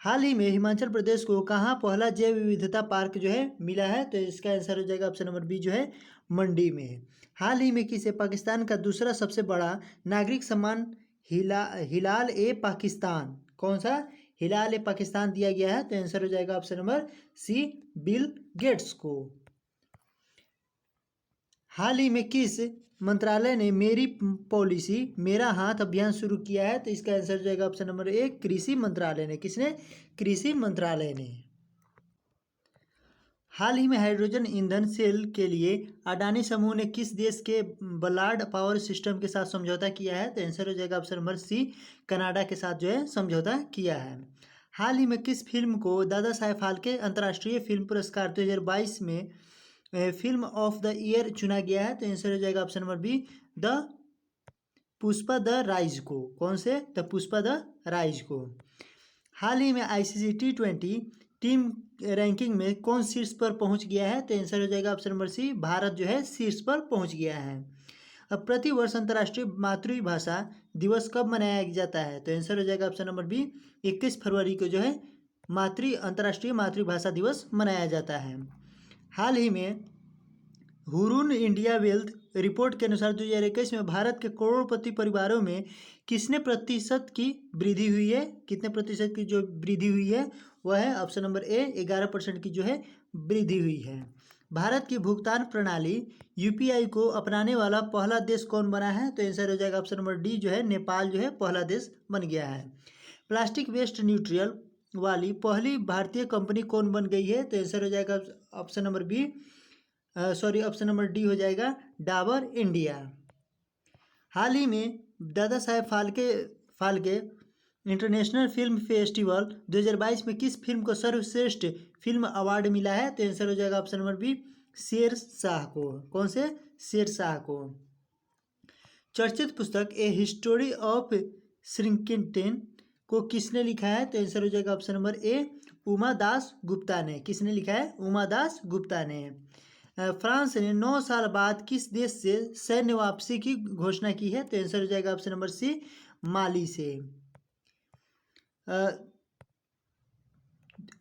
हाल ही में हिमाचल प्रदेश को कहाँ पहला जैव विविधता पार्क जो है मिला है? तो इसका आंसर हो जाएगा ऑप्शन नंबर बी, जो है मंडी में। हाल ही में किसे पाकिस्तान का दूसरा सबसे बड़ा नागरिक सम्मान हिलाल ए पाकिस्तान, कौन सा? हिलाल ए पाकिस्तान दिया गया है? तो आंसर हो जाएगा option number C, Bill Gates को। हाल ही में किस मंत्रालय ने मेरी पॉलिसी मेरा हाथ अभियान शुरू किया है? तो इसका आंसर हो जाएगा ऑप्शन नंबर ए, कृषि मंत्रालय ने। किसने? कृषि मंत्रालय ने। हाल ही में हाइड्रोजन ईंधन सेल के लिए अडानी समूह ने किस देश के बलार्ड पावर सिस्टम के साथ समझौता किया है? तो आंसर हो जाएगा ऑप्शन नंबर सी, कनाडा के साथ जो है समझौता किया है। हाल ही में किस फिल्म को दादा साहेब फाल्के अंतर्राष्ट्रीय फिल्म पुरस्कार 2022 में फिल्म ऑफ द ईयर चुना गया है? तो आंसर हो जाएगा option number B, the Pushpa the rise को। कौन से? द पुष्पा द राइज को। हाल ही में ICC T20 टीम रैंकिंग में कौन शीर्ष पर पहुंच गया है? तो आंसर हो जाएगा ऑप्शन नंबर सी, भारत जो है शीर्ष पर पहुंच गया है। अब प्रतिवर्ष अंतर्राष्ट्रीय मातृभाषा दिवस कब मनाया जाता है? तो आंसर हो जाएगा ऑप्शन नंबर बी, 21 फरवरी को जो है अंतर्राष्ट्रीय मातृभाषा दिवस मनाया जाता है। हाल ही में हुरून इंडिया वेल्थ रिपोर्ट के अनुसार 2021 में भारत के करोड़पति परिवारों में कितने प्रतिशत की वृद्धि हुई है? कितने प्रतिशत की जो वृद्धि हुई है वह है ऑप्शन नंबर ए, 11% की जो है वृद्धि हुई है। भारत की भुगतान प्रणाली UPI को अपनाने वाला पहला देश कौन बना है? तो आंसर हो जाएगा ऑप्शन नंबर डी, जो है नेपाल जो है पहला देश बन गया है। प्लास्टिक वेस्ट न्यूट्रल वाली पहली भारतीय कंपनी कौन बन गई है? तो आंसर हो जाएगा option number B, option number D हो जाएगा, डाबर इंडिया। हाल ही में Dada Saheb Phalke international film festival 2022 में किस फिल्म को सर्वश्रेष्ठ फिल्म अवार्ड मिला है? तो आंसर हो जाएगा ऑप्शन नंबर बी, शेरशाह को। कौन से? शेरशाह को। चर्चित पुस्तक ए हिस्टोरी ऑफ श्रिंकेटेन को किसने लिखा है? तो आंसर हो जाएगा ऑप्शन नंबर ए, उमा दास गुप्ता ने। किसने लिखा है? उमा दास गुप्ता ने। फ्रांस ने 9 साल बाद किस देश से सैन्य वापसी की घोषणा की है? तो आंसर हो जाएगा ऑप्शन नंबर सी, माली से।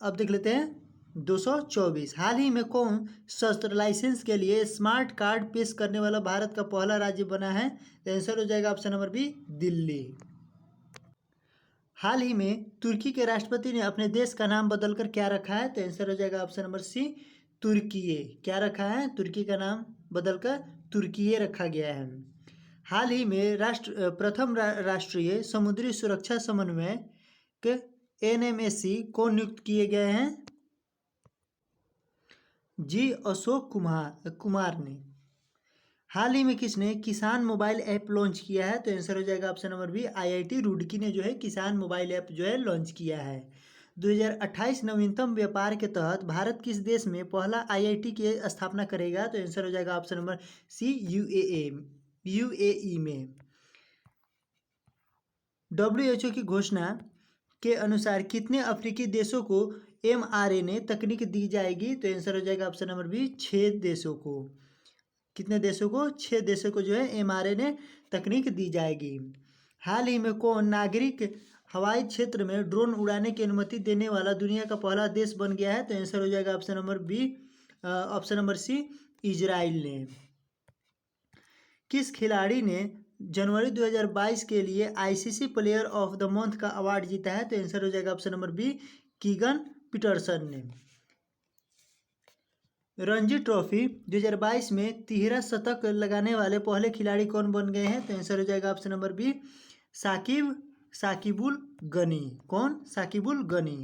अब देख लेते हैं 224। हाल ही में कौन शस्त्र लाइसेंस के लिए स्मार्ट कार्ड पेश करने वाला भारत का पहला राज्य बना है? तो आंसर हो जाएगा ऑप्शन नंबर बी, दिल्ली। हाल ही में तुर्की के राष्ट्रपति ने अपने देश का नाम बदलकर क्या रखा है? तो आंसर हो जाएगा ऑप्शन नंबर सी, तुर्कीये। क्या रखा है? तुर्की का नाम बदलकर तुर्कीये रखा गया है। हाल ही में प्रथम राष्ट्रीय समुद्री सुरक्षा समन्वयक NMSC कौन नियुक्त किए गए हैं? जी अशोक कुमार ने। हाल ही में किसने किसान मोबाइल ऐप लॉन्च किया है? तो आंसर हो जाएगा option number B, IIT Roorkee ने जो है किसान मोबाइल ऐप जो है लॉन्च किया है। 2028 नवीनतम व्यापार के तहत भारत किस देश में पहला IIT की स्थापना करेगा? तो आंसर हो जाएगा ऑप्शन नंबर सी, UAE में। WHO की घोषणा के अनुसार कितने अफ्रीकी देशों को mRNA तकनीक दी जाएगी? तो आंसर हो जाएगा ऑप्शन नंबर बी, 6 देशों को। कितने देशों को? 6 देशों को जो है mRNA तकनीक दी जाएगी। हाल ही में कौन नागरिक हवाई क्षेत्र में ड्रोन उड़ाने की अनुमति देने वाला दुनिया का पहला देश बन गया है? तो आंसर हो जाएगा option number B, option number C, Israel ने। किस खिलाड़ी ने जनवरी 2022 के लिए ICC player of the month का अवार्ड जीता है? तो आंसर हो जाएगा option number B, Keegan Petersen ने। रणजी ट्रॉफी 2022 में 13 शतक लगाने वाले पहले खिलाड़ी कौन बन गए हैं? तो आंसर हो जाएगा option number B, Saqibul Gani. कौन? साकिबुल गनी।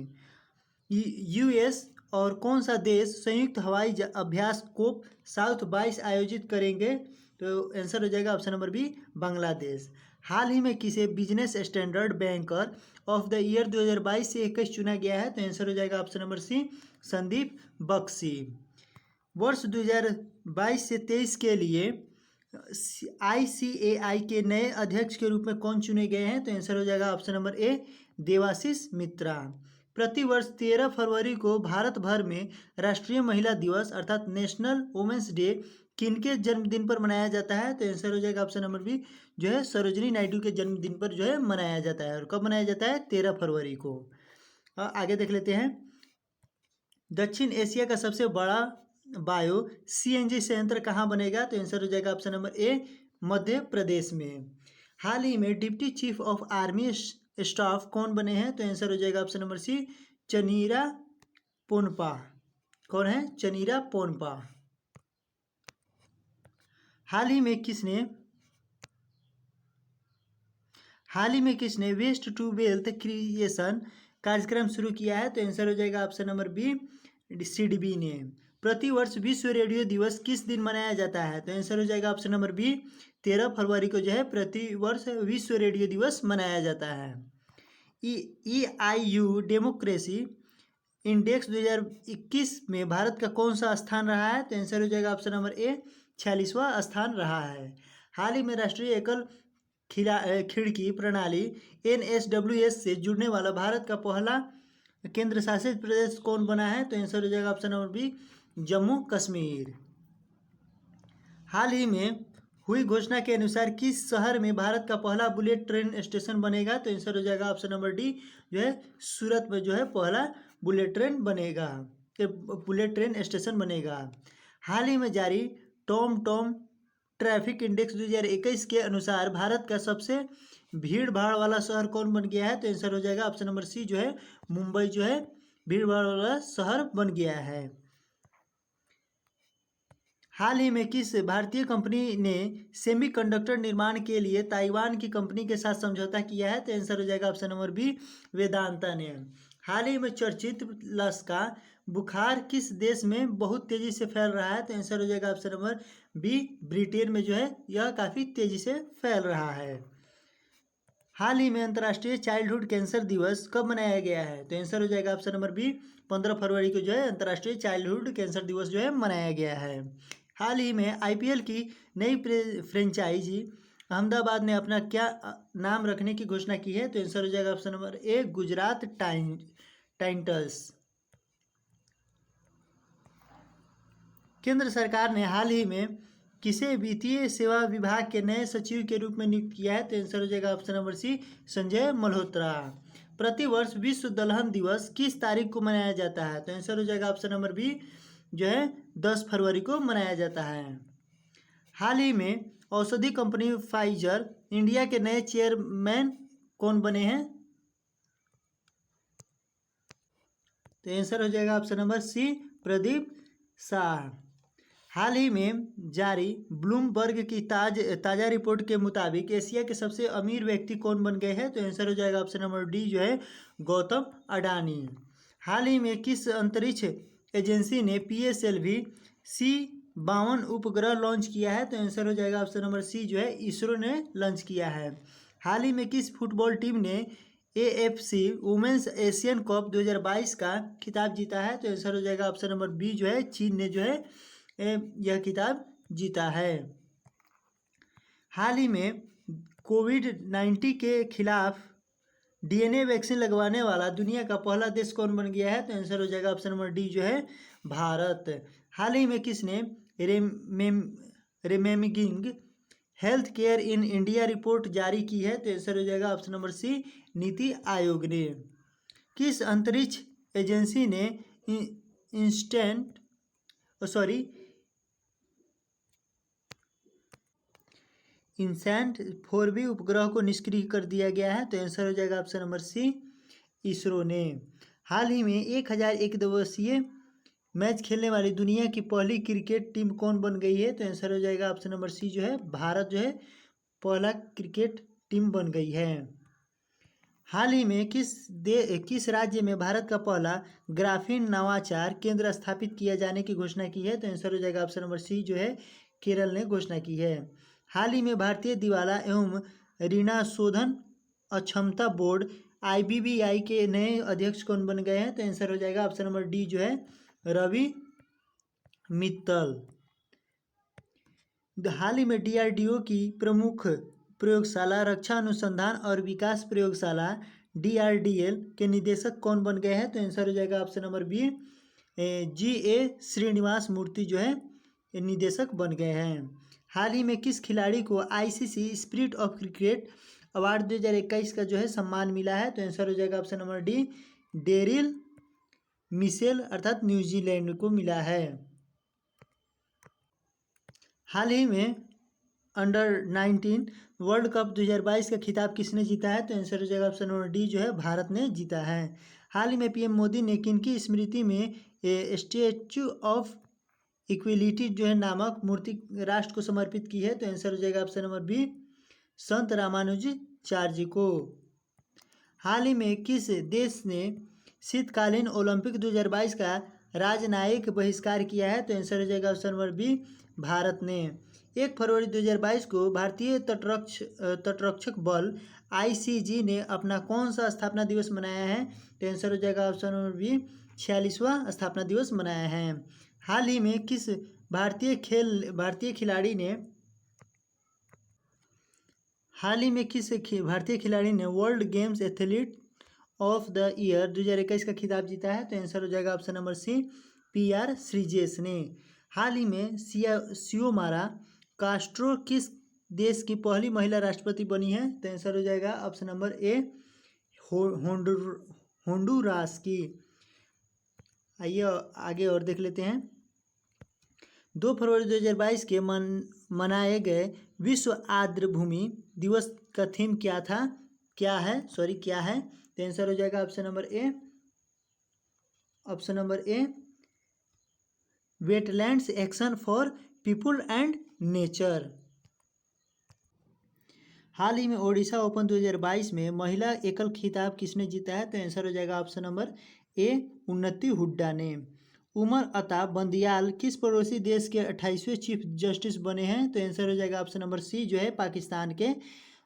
यूएस और कौन सा देश संयुक्त हवाई अभ्यास कोप साउथ 22 आयोजित करेंगे? तो आंसर हो जाएगा ऑप्शन नंबर बी, बांग्लादेश। हाल ही में किसे business standard banker of the year 2022 से 21 चुना गया है? तो आंसर हो जाएगा option number C, Sandeep Bakshi. वर्ष 2022 से 23 के लिए ICAI के नए अध्यक्ष के रूप में कौन चुने गए हैं? तो आंसर हो जाएगा ऑप्शन नंबर ए, देवाशीष मित्रा। प्रतिवर्ष 13 फरवरी को भारत भर में राष्ट्रीय महिला दिवस अर्थात नेशनल वुमेन्स डे किनके जन्मदिन पर मनाया जाता है? तो आंसर हो जाएगा ऑप्शन नंबर बी, जो है सरोजिनी नायडू के जन्मदिन पर जो है मनाया जाता है। और कब मनाया जाता है? 13 फरवरी को। आगे देख लेते हैं। दक्षिण एशिया का सबसे बड़ा बायो CNG संयंत्र कहाँ बनेगा? तो आंसर हो जाएगा ऑप्शन नंबर ए, मध्य प्रदेश में। हाल ही में deputy chief of army staff कौन बने हैं? तो आंसर हो जाएगा ऑप्शन नंबर सी, चनीरा पोनपा। कौन है? चनीरा पोनपा। हाल ही में किसने वेस्ट टू वेल्थ क्रिएशन कार्यक्रम शुरू किया है? तो आंसर हो जाएगा ऑप्शन नंबर बी, सिडबी ने। प्रतिवर्ष विश्व रेडियो दिवस किस दिन मनाया जाता है? तो आंसर हो जाएगा ऑप्शन नंबर बी, 13 फरवरी को जो है प्रतिवर्ष विश्व रेडियो दिवस मनाया जाता है। EIU डेमोक्रेसी इंडेक्स 2021 में भारत का कौन सा स्थान रहा है? तो आंसर हो जाएगा ऑप्शन नंबर ए, 46वां स्थान रहा है। हाल ही में राष्ट्रीय एकल खिड़की प्रणाली NSWS से जुड़ने वाला भारत का पहला केंद्र शासित प्रदेश कौन बना है? तो आंसर हो जाएगा option number B, Jammu Kashmir. हाल ही में हुई घोषणा के अनुसार किस शहर में भारत का पहला बुलेट ट्रेन स्टेशन बनेगा? तो आंसर हो जाएगा ऑप्शन नंबर डी, जो है सूरत में जो है पहला बुलेट ट्रेन बनेगा, बुलेट ट्रेन स्टेशन बनेगा। हाल ही में जारी टॉम ट्रैफिक इंडेक्स 2021 के अनुसार भारत का सबसे भीड़ भाड़ वाला शहर कौन बन गया है? तो आंसर हो जाएगा ऑप्शन नंबर सी, जो है मुंबई जो है भीड़ भाड़ वाला शहर बन गया है। हाल ही में किस भारतीय कंपनी ने सेमीकंडक्टर निर्माण के लिए ताइवान की कंपनी के साथ समझौता किया है? तो आंसर हो जाएगा ऑप्शन नंबर बी, वेदांता ने। हाल ही में चर्चित लसका बुखार किस देश में बहुत तेजी से फैल रहा है? तो आंसर हो जाएगा ऑप्शन नंबर बी, ब्रिटेन में जो है यह काफ़ी तेजी से फैल रहा है। हाल ही में अंतर्राष्ट्रीय चाइल्डहुड कैंसर दिवस कब मनाया गया है? तो आंसर हो जाएगा ऑप्शन नंबर बी, 15 फरवरी को जो है अंतर्राष्ट्रीय चाइल्डहुड कैंसर दिवस जो है मनाया गया है। हाल ही में IPL की नई फ्रेंचाइजी अहमदाबाद ने अपना क्या नाम रखने की घोषणा की है? तो आंसर हो जाएगा ऑप्शन नंबर ए, गुजरात टाइटंस। केंद्र सरकार ने हाल ही में किसे वित्तीय सेवा विभाग के नए सचिव के रूप में नियुक्त किया है? तो आंसर हो जाएगा option number C, Sanjay Malhotra. प्रतिवर्ष विश्व दलहन दिवस किस तारीख को मनाया जाता है? तो आंसर हो जाएगा ऑप्शन नंबर बी, जो है 10 फरवरी को मनाया जाता है। हाल ही में औषधि कंपनी फाइजर इंडिया के नए चेयरमैन कौन बने हैं? तो आंसर हो जाएगा option number C, Pradeep Shah. हाल ही में जारी ब्लूमबर्ग की ताज़ा रिपोर्ट के मुताबिक एशिया के सबसे अमीर व्यक्ति कौन बन गए हैं? तो आंसर हो जाएगा ऑप्शन नंबर डी, जो है गौतम अडानी। हाल ही में किस अंतरिक्ष एजेंसी ने PSLV C-52 उपग्रह लॉन्च किया है? तो आंसर हो जाएगा ऑप्शन नंबर सी, जो है इसरो ने लॉन्च किया है। हाल ही में किस फुटबॉल टीम ने AFC वुमेन्स एशियन कप 2022 का खिताब जीता है? तो आंसर हो जाएगा ऑप्शन नंबर बी, जो है चीन ने जो है यह खिताब जीता है। हाल ही में कोविड-19 के खिलाफ DNA वैक्सीन लगवाने वाला दुनिया का पहला देश कौन बन गया है? तो आंसर हो जाएगा ऑप्शन नंबर डी, जो है भारत। हाल ही में किसने reimagining health care in India report जारी की है? तो आंसर हो जाएगा ऑप्शन नंबर सी, नीति आयोग ने। किस अंतरिक्ष एजेंसी ने इनसैट 4B उपग्रह को निष्क्रिय कर दिया गया है, तो आंसर हो जाएगा ऑप्शन नंबर सी, इसरो ने। हाल ही में 1000 एक दिवसीय मैच खेलने वाली दुनिया की पहली क्रिकेट टीम कौन बन गई है, तो आंसर हो जाएगा ऑप्शन नंबर सी जो है भारत जो है पहला क्रिकेट टीम बन गई है। हाल ही में किस राज्य में भारत का पहला ग्राफीन नवाचार केंद्र स्थापित किया जाने की घोषणा की है, तो आंसर हो जाएगा ऑप्शन नंबर सी जो है केरल ने घोषणा की है। हाल ही में भारतीय दिवाला एवं ऋण शोधन अक्षमता बोर्ड IBBI के नए अध्यक्ष कौन बन गए हैं, तो आंसर हो जाएगा ऑप्शन नंबर डी जो है रवि मित्तल। हाल ही में DRDO की प्रमुख प्रयोगशाला रक्षा अनुसंधान और विकास प्रयोगशाला DRDL के निदेशक कौन बन गए हैं, तो आंसर हो जाएगा option number B GA Srinivas Murthy जो है निदेशक बन गए हैं। हाल ही में किस खिलाड़ी को ICC spirit of cricket award 2021 का जो है सम्मान मिला है, तो आंसर हो जाएगा option number D Daryl Mitchell अर्थात न्यूजीलैंड को मिला है। हाल ही में अंडर-19 वर्ल्ड कप 2022 का खिताब किसने जीता है, तो आंसर हो जाएगा ऑप्शन नंबर डी जो है भारत ने जीता है। हाल ही में PM मोदी ने किनकी स्मृति में स्टैच्यू ऑफ इक्विलिटी जो है नामक मूर्ति राष्ट्र को समर्पित की है, तो आंसर हो जाएगा ऑप्शन नंबर बी संत रामानुजाचार्य को। हाल ही में किस देश ने शीतकालीन ओलंपिक 2022 का राजनयिक बहिष्कार किया है, तो आंसर हो जाएगा ऑप्शन नंबर बी भारत ने। 1 फरवरी 2022 को भारतीय तटरक्षक बल ICG ने अपना कौन सा स्थापना दिवस मनाया है, तो आंसर हो जाएगा ऑप्शन नंबर बी 46वां स्थापना दिवस मनाया है। हाल ही में किस भारतीय खिलाड़ी ने world games athlete of the year 2021 का खिताब जीता है, तो आंसर हो जाएगा option number C PR Sreejesh ने। हाल ही में सियोमारा कास्ट्रो किस देश की पहली महिला राष्ट्रपति बनी है, तो आंसर हो जाएगा ऑप्शन नंबर ए होंडुरास की। आइए आगे और देख लेते हैं। 2 फरवरी 2022 के मनाए गए विश्व आर्द्रभूमि दिवस का थीम क्या है, तो आंसर हो जाएगा option number A wetlands action for people and nature. हाल ही में ओडिशा ओपन 2022 में महिला एकल खिताब किसने जीता है, तो आंसर हो जाएगा ऑप्शन नंबर ए उन्नति हुड्डा ने। उमर अता बंदियाल किस पड़ोसी देश के 28वें चीफ जस्टिस बने हैं, तो आंसर हो जाएगा ऑप्शन नंबर सी जो है पाकिस्तान के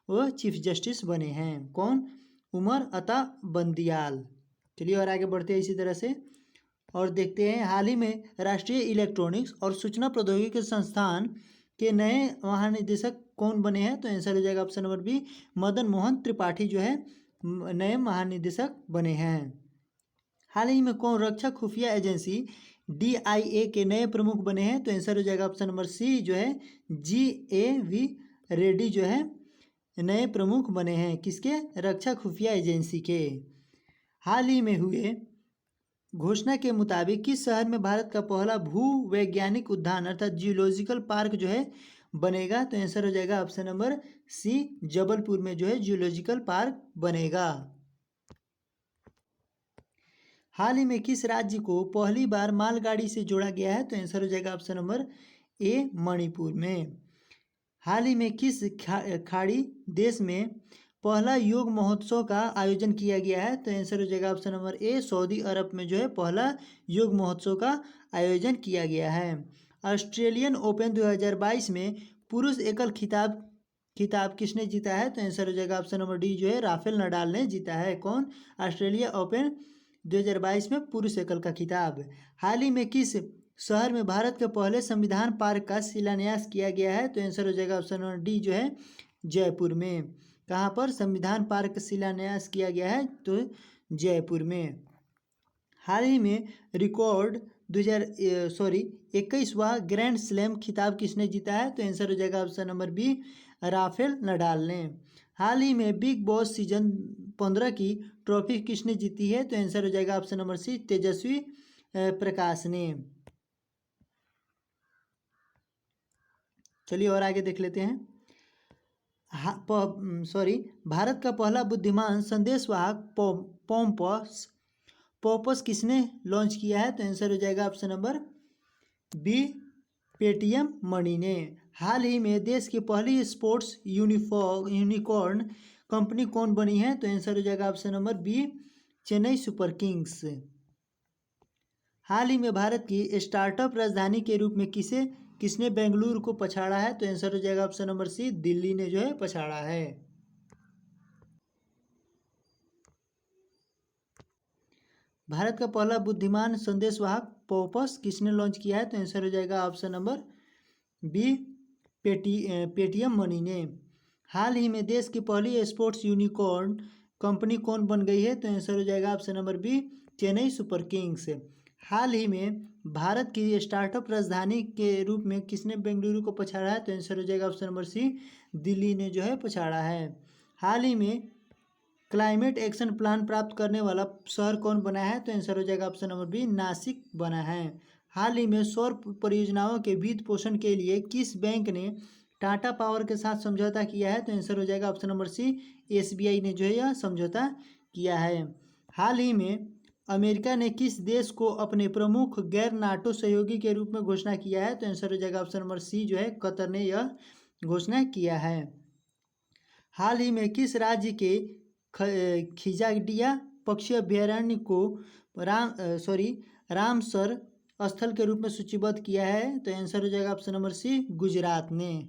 वो चीफ जस्टिस बने हैं। कौन? उमर अता बंदियाल। चलिए और आगे बढ़ते हैं इसी तरह से और देखते हैं। हाल ही में राष्ट्रीय इलेक्ट्रॉनिक्स और सूचना प्रौद्योगिकी संस्थान के नए महानिदेशक कौन बने हैं, तो आंसर हो जाएगा option number B Madan Mohan Tripathi जो है नए महानिदेशक बने हैं। हाल ही में कौन रक्षा खुफिया एजेंसी DIA के नए प्रमुख बने हैं, तो आंसर हो जाएगा ऑप्शन नंबर सी जो है GAV रेड्डी जो है नए प्रमुख बने हैं। किसके? रक्षा खुफिया एजेंसी के। हाल ही में हुए घोषणा के मुताबिक किस शहर में भारत का पहला भूवैज्ञानिक उद्यान अर्थात जियोलॉजिकल पार्क जो है बनेगा, तो आंसर हो जाएगा ऑप्शन नंबर सी जबलपुर में जो है जियोलॉजिकल पार्क बनेगा। हाल ही में किस राज्य को पहली बार मालगाड़ी से जोड़ा गया है, तो आंसर हो जाएगा ऑप्शन नंबर ए मणिपुर में। हाल ही में किस खाड़ी देश में पहला योग महोत्सव का आयोजन किया गया है, तो आंसर हो जाएगा ऑप्शन नंबर ए सऊदी अरब में जो है पहला योग महोत्सव का आयोजन किया गया है। ऑस्ट्रेलियन ओपन 2022 में पुरुष एकल खिताब किसने जीता है, तो आंसर हो जाएगा ऑप्शन नंबर डी जो है राफेल नडाल ने जीता है। कौन? ऑस्ट्रेलिया ओपन 2022 में पुरुष एकल का खिताब। हाल ही में किस शहर में भारत के पहले संविधान पार्क का शिलान्यास किया गया है, तो आंसर हो जाएगा ऑप्शन नंबर डी जो है जयपुर में। कहाँ पर शिलान्यास पार्क शिलान्यास किया गया है, तो जयपुर में। हाल ही में रिकॉर्ड 21वां ग्रैंड स्लैम खिताब किसने जीता है, तो आंसर हो जाएगा option number B Rafael Nadal ने। हाल ही में बिग बॉस सीजन 15 की ट्रॉफी किसने जीती है, तो आंसर हो जाएगा ऑप्शन नंबर सी तेजस्वी प्रकाश ने। चलिए और आगे देख लेते हैं। भारत का पहला बुद्धिमान संदेशवाहक पॉपस किसने लॉन्च किया है? तो आंसर हो जाएगा option number B, Paytm money ने। हाल ही में देश की पहली स्पोर्ट्स यूनिकॉर्न कंपनी कौन बनी है? तो आंसर हो जाएगा option number B, Chennai super kings. हाल ही में भारत की स्टार्टअप राजधानी के रूप में किसने बेंगलुरु को पछाड़ा है? तो आंसर हो जाएगा ऑप्शन नंबर सी, दिल्ली ने जो है पछाड़ा है। भारत का पहला बुद्धिमान संदेशवाहक पॉपस किसने लॉन्च किया है? तो आंसर हो जाएगा option number B, Paytm money ने। हाल ही में देश की पहली स्पोर्ट्स यूनिकॉर्न कंपनी कौन बन गई है? तो आंसर हो जाएगा option number B, Chennai super kings. हाल ही में भारत की स्टार्टअप राजधानी के रूप में किसने बेंगलुरु को पछाड़ा है? तो आंसर हो जाएगा ऑप्शन नंबर सी, दिल्ली ने जो है पछाड़ा है। हाल ही में क्लाइमेट एक्शन प्लान प्राप्त करने वाला शहर कौन बना है? तो आंसर हो जाएगा ऑप्शन नंबर बी, नासिक बना है। हाल ही में सौर परियोजनाओं के वित्त पोषण के लिए किस बैंक ने टाटा पावर के साथ समझौता किया है? तो आंसर हो जाएगा ऑप्शन नंबर सी, एसबीआई ने जो है यह समझौता किया है। हाल ही में अमेरिका ने किस देश को अपने प्रमुख गैर नाटो सहयोगी के रूप में घोषणा किया है? तो आंसर हो जाएगा ऑप्शन नंबर सी, जो है कतर ने यह घोषणा किया है। हाल ही में किस राज्य के खिजाडिया पक्षी अभ्यारण्य को रामसर स्थल के रूप में सूचीबद्ध किया है? तो आंसर हो जाएगा ऑप्शन नंबर सी, गुजरात ने।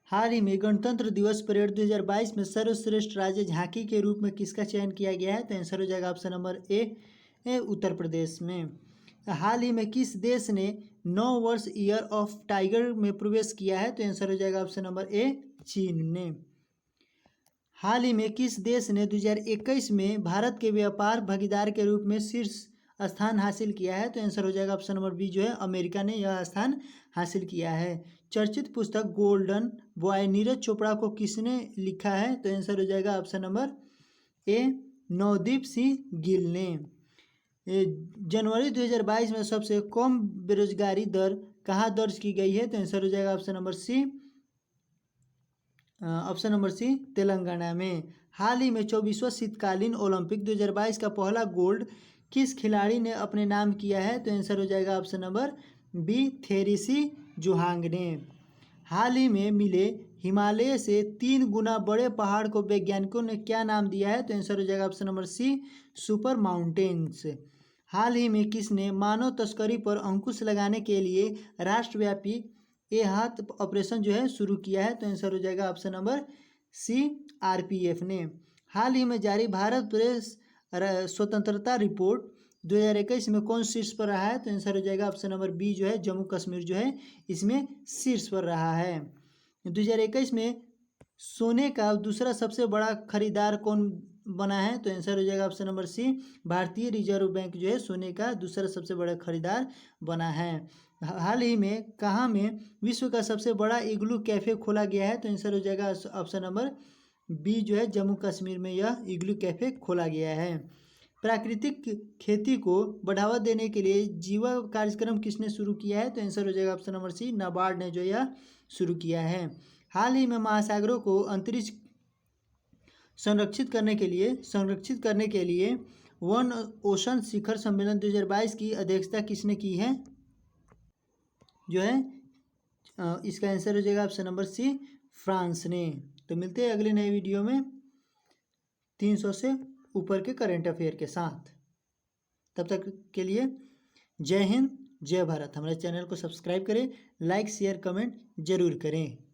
हाल ही में गणतंत्र दिवस परेड 2022 में सर्वश्रेष्ठ राज्य झांकी के रूप में किसका चयन किया गया है? तो आंसर हो जाएगा ऑप्शन नंबर ए, उत्तर प्रदेश में। हाल ही में किस देश ने 9 वर्ष ईयर ऑफ टाइगर में प्रवेश किया है? तो आंसर हो जाएगा ऑप्शन नंबर ए, चीन ने। हाल ही में किस देश ने 2021 में भारत के व्यापार भागीदार के रूप में शीर्ष स्थान हासिल किया है? तो आंसर हो जाएगा ऑप्शन नंबर बी, जो है अमेरिका ने यह स्थान हासिल किया है। चर्चित पुस्तक गोल्डन बॉय नीरज चोपड़ा को किसने लिखा है? तो आंसर हो जाएगा ऑप्शन नंबर ए, नवदीप सिंह गिल ने। जनवरी 2022 में सबसे कम बेरोजगारी दर कहाँ दर्ज की गई है? तो आंसर हो जाएगा ऑप्शन नंबर सी, तेलंगाना में। हाल ही में 24वां शीतकालीन ओलंपिक 2022 का पहला गोल्ड किस खिलाड़ी ने अपने नाम किया है? तो आंसर हो जाएगा ऑप्शन नंबर बी, थेरिसी जुहांग ने। हाल ही में मिले हिमालय से 3 गुना बड़े पहाड़ को वैज्ञानिकों ने क्या नाम दिया है? तो आंसर हो जाएगा option number C, super mountains. हाल ही में किसने मानव तस्करी पर अंकुश लगाने के लिए राष्ट्रव्यापी हाथ ऑपरेशन जो है शुरू किया है? तो आंसर हो जाएगा ऑप्शन नंबर सी, आरपीएफ ने। हाल ही में जारी भारत प्रेस स्वतंत्रता रिपोर्ट 2021 में कौन शीर्ष पर रहा है? तो आंसर हो जाएगा ऑप्शन नंबर बी, जो है जम्मू कश्मीर जो है इसमें शीर्ष पर रहा है। 2021 में सोने का दूसरा सबसे बड़ा खरीदार कौन बना है? तो आंसर हो जाएगा ऑप्शन नंबर सी, भारतीय रिजर्व बैंक जो है सोने का दूसरा सबसे बड़ा खरीदार बना है। हाल ही में कहाँ में विश्व का सबसे बड़ा इग्लू कैफे खोला गया है? तो आंसर हो जाएगा ऑप्शन नंबर बी, जो है जम्मू कश्मीर में यह इग्लू कैफे खोला गया है। प्राकृतिक खेती को बढ़ावा देने के लिए जीवा कार्यक्रम किसने शुरू किया है? तो आंसर हो जाएगा ऑप्शन नंबर सी, नाबार्ड ने जो यह शुरू किया है। हाल ही में महासागरों को अंतरिक्ष संरक्षित करने के लिए वन ओशन शिखर सम्मेलन 2022 की अध्यक्षता किसने की है? जो है इसका आंसर हो जाएगा ऑप्शन नंबर सी, फ्रांस ने। तो मिलते हैं अगले नए वीडियो में 300 से ऊपर के करंट अफेयर के साथ। तब तक के लिए जय हिंद, जय भारत। हमारे चैनल को सब्सक्राइब करें, लाइक शेयर कमेंट जरूर करें।